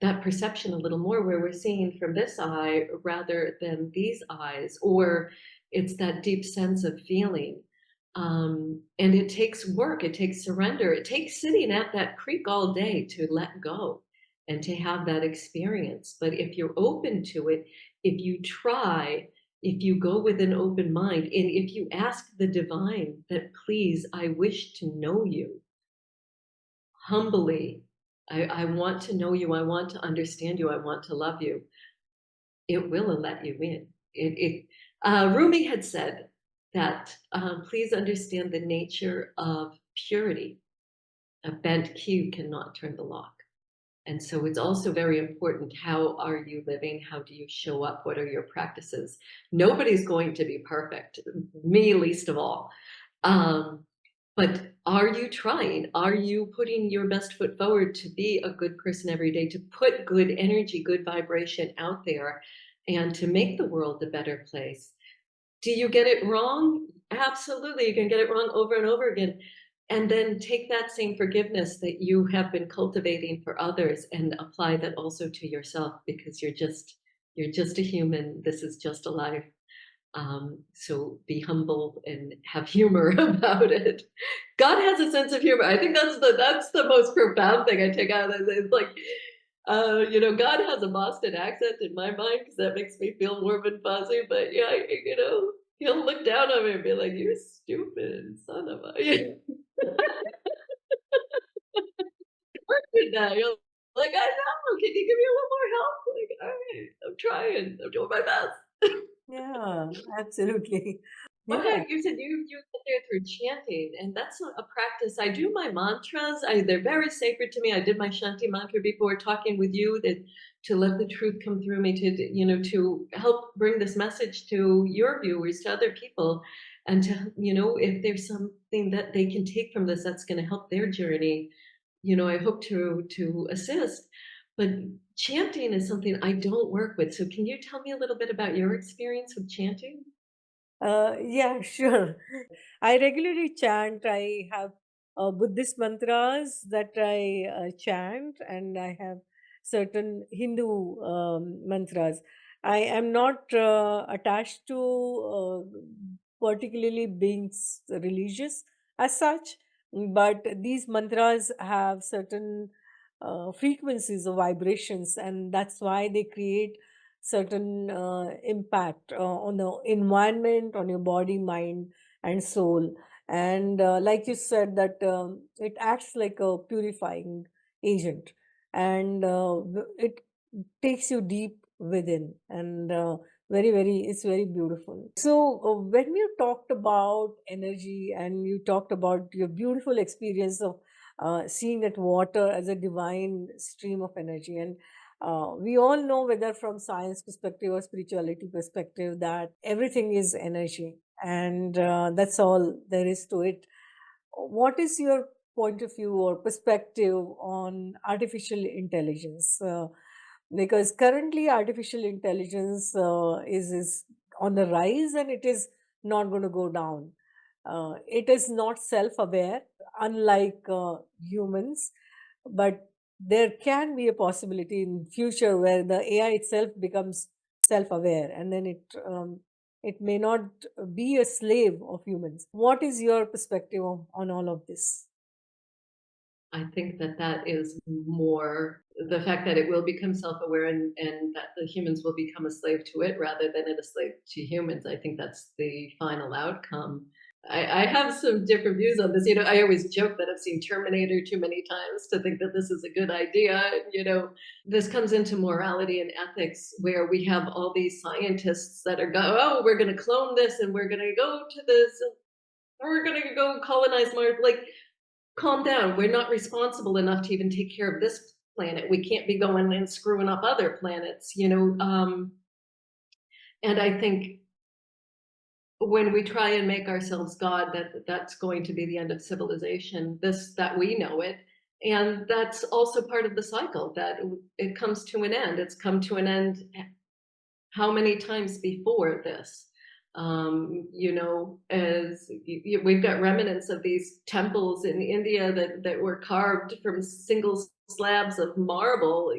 that perception a little more, where we're seeing from this eye rather than these eyes, or it's that deep sense of feeling. And it takes work, it takes surrender, it takes sitting at that creek all day to let go and to have that experience. But if you're open to it, if you try, if you go with an open mind, and if you ask the divine that, please, I wish to know you humbly, I want to know you, I want to understand you, I want to love you, it will let you in. Rumi had said, that please understand the nature of purity. A bent key cannot turn the lock. And so it's also very important, how are you living? How do you show up? What are your practices? Nobody's going to be perfect, me least of all. Um, but are you trying? Are you putting your best foot forward to be a good person every day, to put good energy, good vibration out there, and to make the world a better place? Do you get it wrong? Absolutely. You can get it wrong over and over again. And then take that same forgiveness that you have been cultivating for others and apply that also to yourself, because you're just a human. This is just a life. So be humble and have humor about it. God has a sense of humor. I think that's the most profound thing I take out of this. It's like, God has a Boston accent in my mind, because that makes me feel warm and fuzzy. But yeah, he'll look down on me and be like, "You stupid son of a." Work with that. You're like, "I know. Can you give me a little more help?" Like, all right, I'm trying. I'm doing my best. Yeah, absolutely. What Yeah. about you? Said you sit there through chanting, and that's a practice. I do my mantras. They're very sacred to me. I did my Shanti mantra before talking with you, that to let the truth come through me, to help bring this message to your viewers, to other people, and to, if there's something that they can take from this that's going to help their journey, I hope to assist. But chanting is something I don't work with. So can you tell me a little bit about your experience with chanting? Yeah, sure. I regularly chant. I have Buddhist mantras that I chant, and I have certain Hindu mantras. I am not attached to particularly being religious as such, but these mantras have certain frequencies of vibrations, and that's why they create certain impact on the environment, on your body, mind, and soul. And like you said, that it acts like a purifying agent, and it takes you deep within, and it's very beautiful. So when you talked about energy, and you talked about your beautiful experience of seeing that water as a divine stream of energy, and we all know, whether from science perspective or spirituality perspective, that everything is energy, and that's all there is to it. What is your point of view or perspective on artificial intelligence? Because currently artificial intelligence is on the rise, and it is not going to go down. It is not self-aware, unlike humans, but there can be a possibility in future where the AI itself becomes self-aware, and then it may not be a slave of humans. What is your perspective on all of this? I think that is more the fact that it will become self-aware, and that the humans will become a slave to it rather than it a slave to humans. I think that's the final outcome. I have some different views on this. I always joke that I've seen Terminator too many times to think that this is a good idea. This comes into morality and ethics, where we have all these scientists that are oh, we're going to clone this, and we're going to go to this, and we're going to go colonize Mars. Like, calm down. We're not responsible enough to even take care of this planet. We can't be going and screwing up other planets. And I think when we try and make ourselves God, that's going to be the end of civilization, that we know it. And that's also part of the cycle, that it comes to an end. It's come to an end how many times before this? As we've got remnants of these temples in India that were carved from single slabs of marble,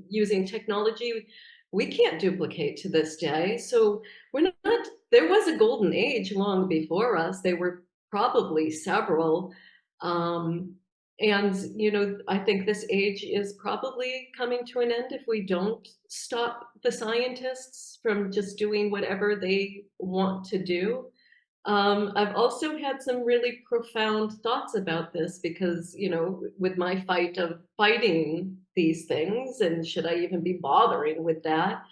using technology we can't duplicate to this day. So we're not, there was a golden age long before us. There were probably several. Um, and, I think this age is probably coming to an end if we don't stop the scientists from just doing whatever they want to do. I've also had some really profound thoughts about this, because, with my fight of fighting these things, and should I even be bothering with that,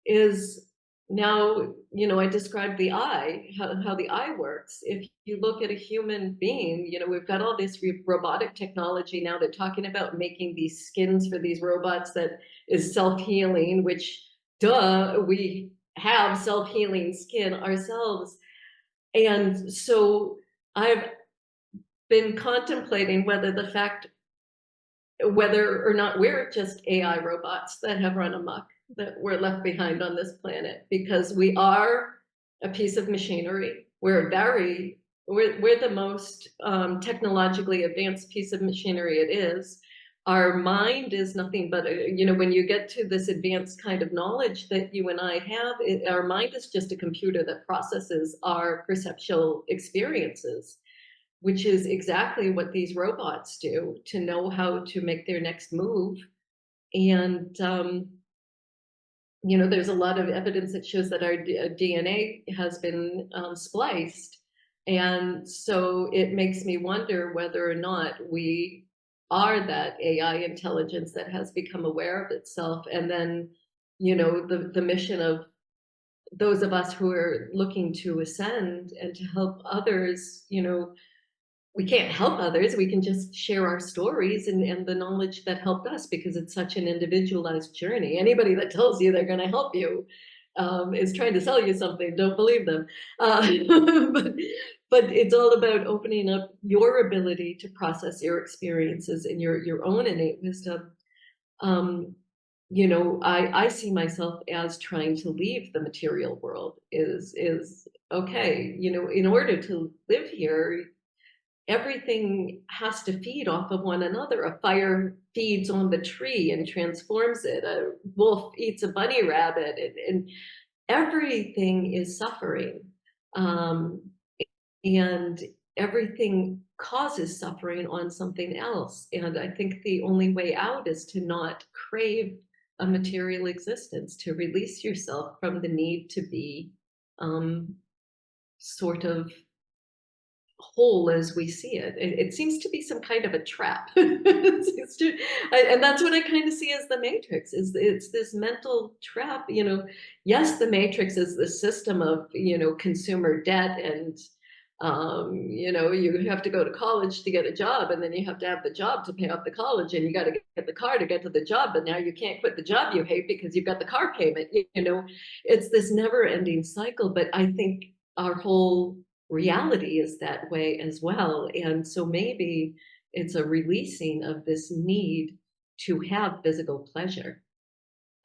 is now, I described the eye, how the eye works. If you look at a human being, we've got all this robotic technology now. They're talking about making these skins for these robots that is self-healing, which, duh, we have self-healing skin ourselves. And so I've been contemplating whether or not we're just AI robots that have run amok, that we're left behind on this planet, because we are a piece of machinery. We're the most technologically advanced piece of machinery it is. Our mind is nothing but, when you get to this advanced kind of knowledge that you and I have, our mind is just a computer that processes our perceptual experiences, which is exactly what these robots do, to know how to make their next move. And, there's a lot of evidence that shows that our DNA has been spliced. And so it makes me wonder whether or not we are that AI intelligence that has become aware of itself. And then, the mission of those of us who are looking to ascend and to help others, we can't help others. We can just share our stories and the knowledge that helped us, because it's such an individualized journey. Anybody that tells you they're going to help you is trying to sell you something. Don't believe them. But, but it's all about opening up your ability to process your experiences and your own innate wisdom. Um, I see myself as trying to leave the material world. Is okay. In order to live here, everything has to feed off of one another. A fire feeds on the tree and transforms it. A wolf eats a bunny rabbit, and everything is suffering. Um, and everything causes suffering on something else. And I think the only way out is to not crave a material existence, to release yourself from the need to be sort of whole as we see it. It seems to be some kind of a trap. And that's what I kind of see as the Matrix. It's this mental trap. Yes, the Matrix is the system of consumer debt, and you have to go to college to get a job, and then you have to have the job to pay off the college, and you got to get the car to get to the job, but now you can't quit the job you hate because you've got the car payment. It's this never-ending cycle. But I think our whole reality is that way as well. And so maybe it's a releasing of this need to have physical pleasure.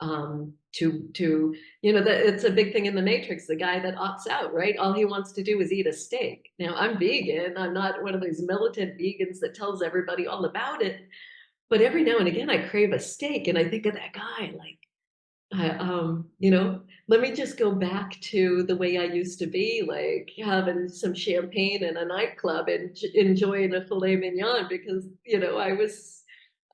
That it's a big thing in the Matrix, the guy that opts out, right? All he wants to do is eat a steak. Now, I'm vegan. I'm not one of those militant vegans that tells everybody all about it. But every now and again, I crave a steak, and I think of that guy, like, let me just go back to the way I used to be, like having some champagne in a nightclub and enjoying a filet mignon, because,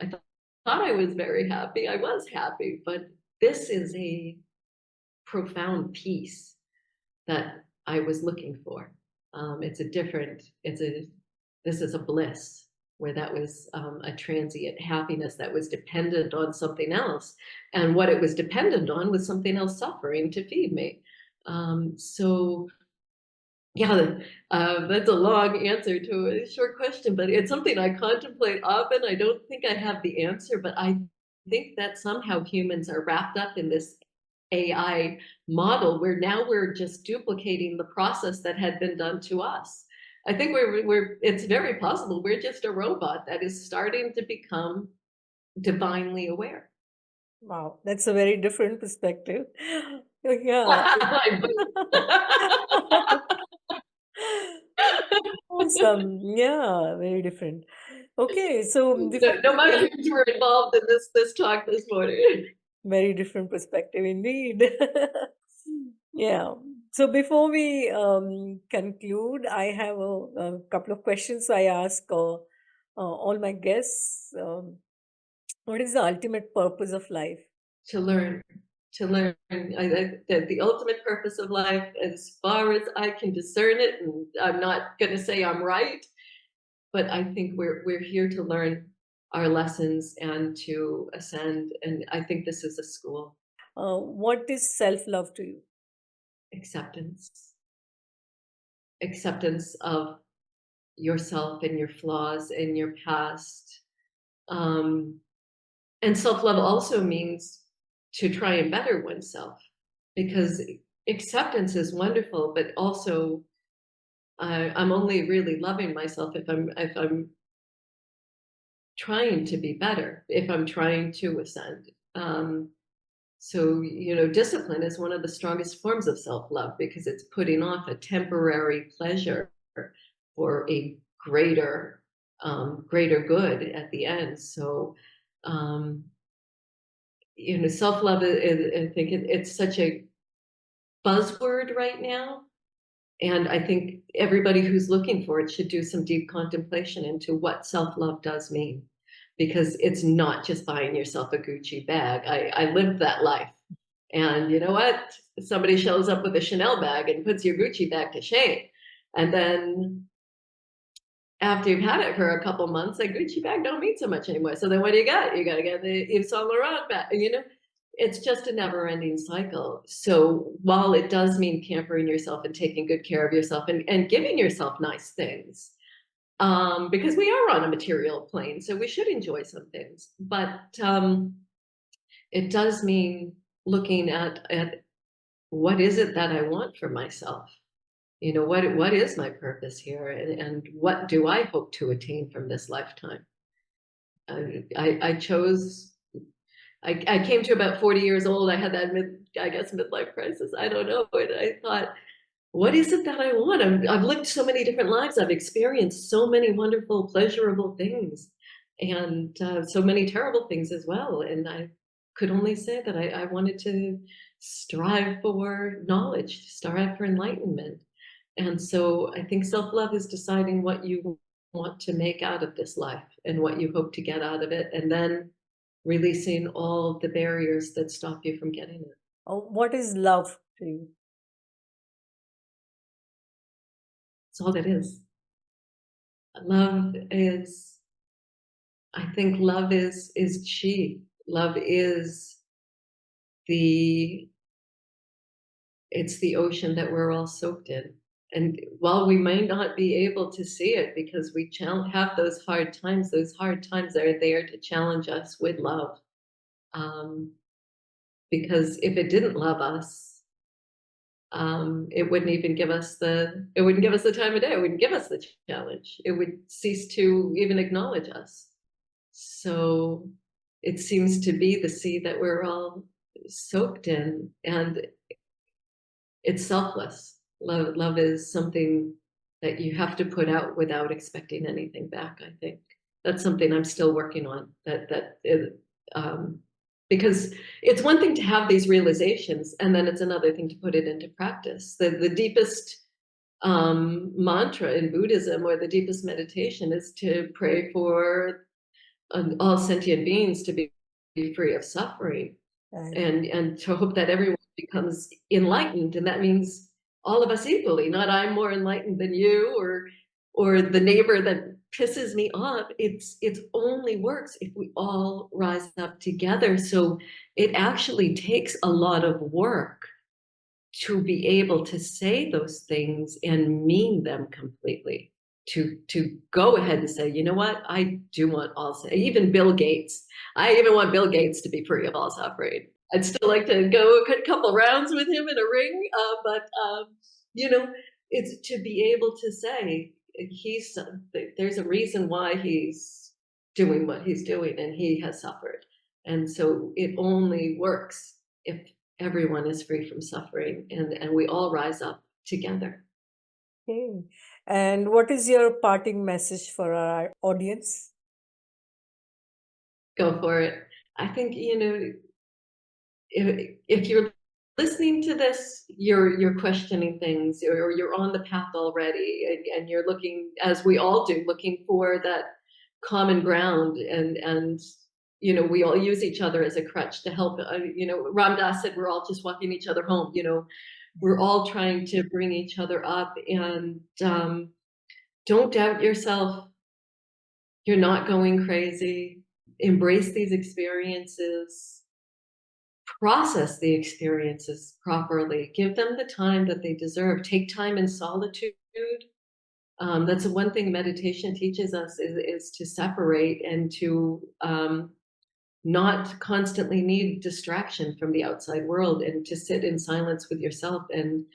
I thought I was very happy. I was happy, but this is a profound peace that I was looking for. This is a bliss, where that was a transient happiness that was dependent on something else. And what it was dependent on was something else suffering to feed me. So, yeah, that's a long answer to a short question, but it's something I contemplate often. I don't think I have the answer, but I think that somehow humans are wrapped up in this AI model, where now we're just duplicating the process that had been done to us. I think it's very possible we're just a robot that is starting to become divinely aware. Wow, that's a very different perspective. Yeah. Awesome. Yeah, very different. Okay, so before No we can, mushrooms were involved in this talk this morning. very different perspective indeed. Yeah. So before we conclude, I have a couple of questions I ask all my guests. What is the ultimate purpose of life? To learn, to learn. The ultimate purpose of life, as far as I can discern it, and I'm not going to say I'm right, but I think we're here to learn our lessons and to ascend. And I think this is a school. What is self-love to you? acceptance, acceptance of yourself and your flaws and your past. Um, and self-love also means to try and better oneself, because acceptance is wonderful, but also I'm only really loving myself if I'm trying to be better, if I'm trying to ascend. So, discipline is one of the strongest forms of self-love, because it's putting off a temporary pleasure for a greater, greater good at the end. So, um, self-love I think it's such a buzzword right now. And I think everybody who's looking for it should do some deep contemplation into what self-love does mean, because it's not just buying yourself a Gucci bag. I lived that life. And you know what? Somebody shows up with a Chanel bag and puts your Gucci bag to shame. And then after you've had it for a couple months, that Gucci bag don't mean so much anymore. So then what do you got? You got to get the Yves Saint Laurent bag, It's just a never-ending cycle. So while it does mean pampering yourself and taking good care of yourself and giving yourself nice things, because we are on a material plane, so we should enjoy some things. But it does mean looking at what is it that I want for myself? What is my purpose here, and what do I hope to attain from this lifetime? I chose. I came to about 40 years old. I had that midlife crisis. I don't know. And I thought, what is it that I want? I've lived so many different lives. I've experienced so many wonderful, pleasurable things, and so many terrible things as well. And I could only say that I wanted to strive for knowledge, strive for enlightenment. And so I think self-love is deciding what you want to make out of this life and what you hope to get out of it, and then releasing all the barriers that stop you from getting it. What is love to you? It's all that is. Love is, I think love is chi. Love is it's the ocean that we're all soaked in. And while we may not be able to see it because we have those hard times are there to challenge us with love. Because if it didn't love us, it wouldn't even give us the time of day. It wouldn't give us the challenge. It would cease to even acknowledge us. So it seems to be the sea that we're all soaked in, and it's selfless. Love is something that you have to put out without expecting anything back. I think that's something I'm still working on. Because it's one thing to have these realizations, and then it's another thing to put it into practice. The deepest mantra in Buddhism, or the deepest meditation, is to pray for all sentient beings to be free of suffering, Right. and to hope that everyone becomes enlightened. And that means all of us equally, not I'm more enlightened than you, or the neighbor that pisses me off. It only works if we all rise up together. So it actually takes a lot of work to be able to say those things and mean them completely. To go ahead and say, you know what, I do want all, even Bill Gates. I even want Bill Gates to be free of all suffering. I'd still like to go a couple rounds with him in a ring, but it's to be able to say there's a reason why he's doing what he's doing, and he has suffered, and so it only works if everyone is free from suffering, and we all rise up together. Okay. And what is your parting message for our audience? Go for it. I think, if you're listening to this, you're questioning things, or you're on the path already, and you're looking, as we all do, looking for that common ground, and we all use each other as a crutch to help. Ram Dass said we're all just walking each other home. We're all trying to bring each other up, and don't doubt yourself. You're not going crazy. Embrace these experiences. process the experiences properly, give them the time that they deserve, take time in solitude. That's the one thing meditation teaches us is to separate and to not constantly need distraction from the outside world and to sit in silence with yourself. And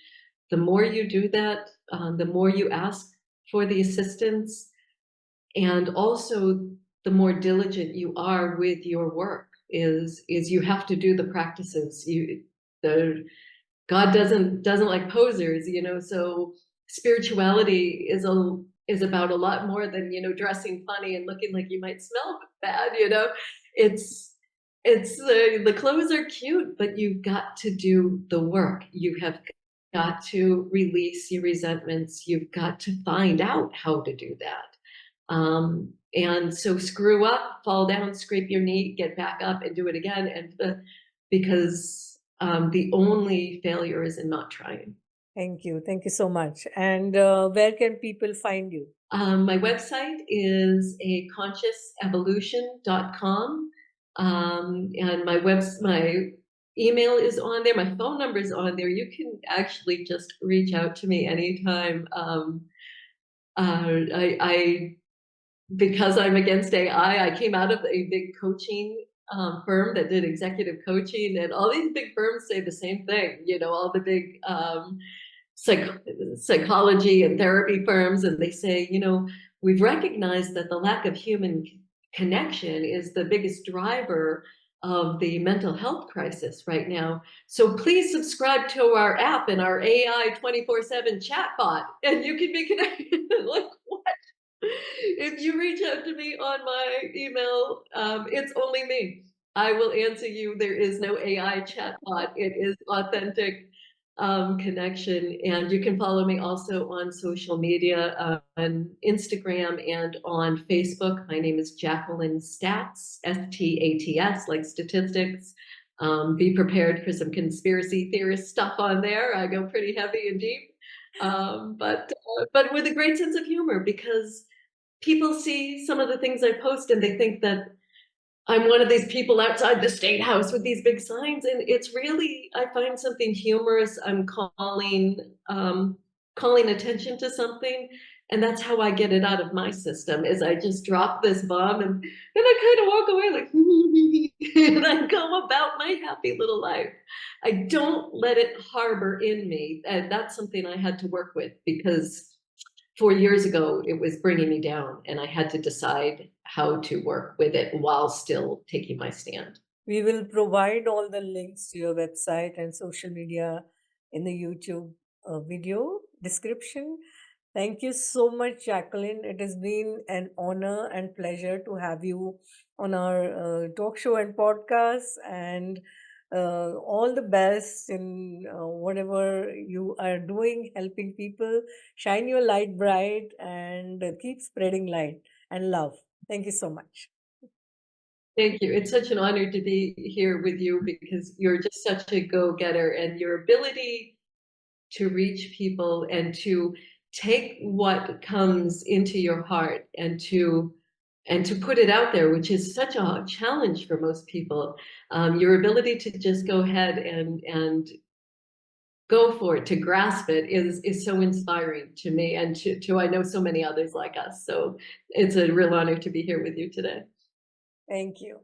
the more you do that, the more you ask for the assistance, and also the more diligent you are with your work. Is you have to do the practices. The God doesn't like posers, so spirituality is about a lot more than, dressing funny and looking like you might smell bad. It's the clothes are cute, but you've got to do the work. You have got to release your resentments. You've got to find out how to do that. And so screw up, fall down, scrape your knee, get back up and do it again. And because the only failure is in not trying. Thank you. Thank you so much. And where can people find you? My website is aconsciousevolution.com. And my email is on there. My phone number is on there. You can actually just reach out to me anytime. I because I'm against AI, I came out of a big coaching firm that did executive coaching, and all these big firms say the same thing. All the big psychology and therapy firms, and they say, we've recognized that the lack of human connection is the biggest driver of the mental health crisis right now. So please subscribe to our app and our AI 24/7 chatbot, and you can be connected. Like, what? If you reach out to me on my email, it's only me. I will answer you. There is no AI chatbot. It is authentic connection. And you can follow me also on social media, on Instagram and on Facebook. My name is Jacqueline Stats, STATS, like statistics. Be prepared for some conspiracy theorist stuff on there. I go pretty heavy and deep, but with a great sense of humor, because people see some of the things I post and they think that I'm one of these people outside the state house with these big signs, and it's really, I find something humorous. I'm calling attention to something, and that's how I get it out of my system. Is I just drop this bomb, and then I kind of walk away like, and I go about my happy little life. I don't let it harbor in me, and that's something I had to work with, because 4 years ago, it was bringing me down, and I had to decide how to work with it while still taking my stand. We will provide all the links to your website and social media in the YouTube video description. Thank you so much, Jacqueline. It has been an honor and pleasure to have you on our talk show and podcast. And all the best in whatever you are doing, helping people. Shine your light bright and keep spreading light and love. Thank you so much. Thank you. It's such an honor to be here with you, because you're just such a go-getter, and your ability to reach people and to take what comes into your heart and to put it out there, which is such a challenge for most people. Your ability to just go ahead and go for it, to grasp it, is so inspiring to me, and to I know so many others like us. So it's a real honor to be here with you today. Thank you.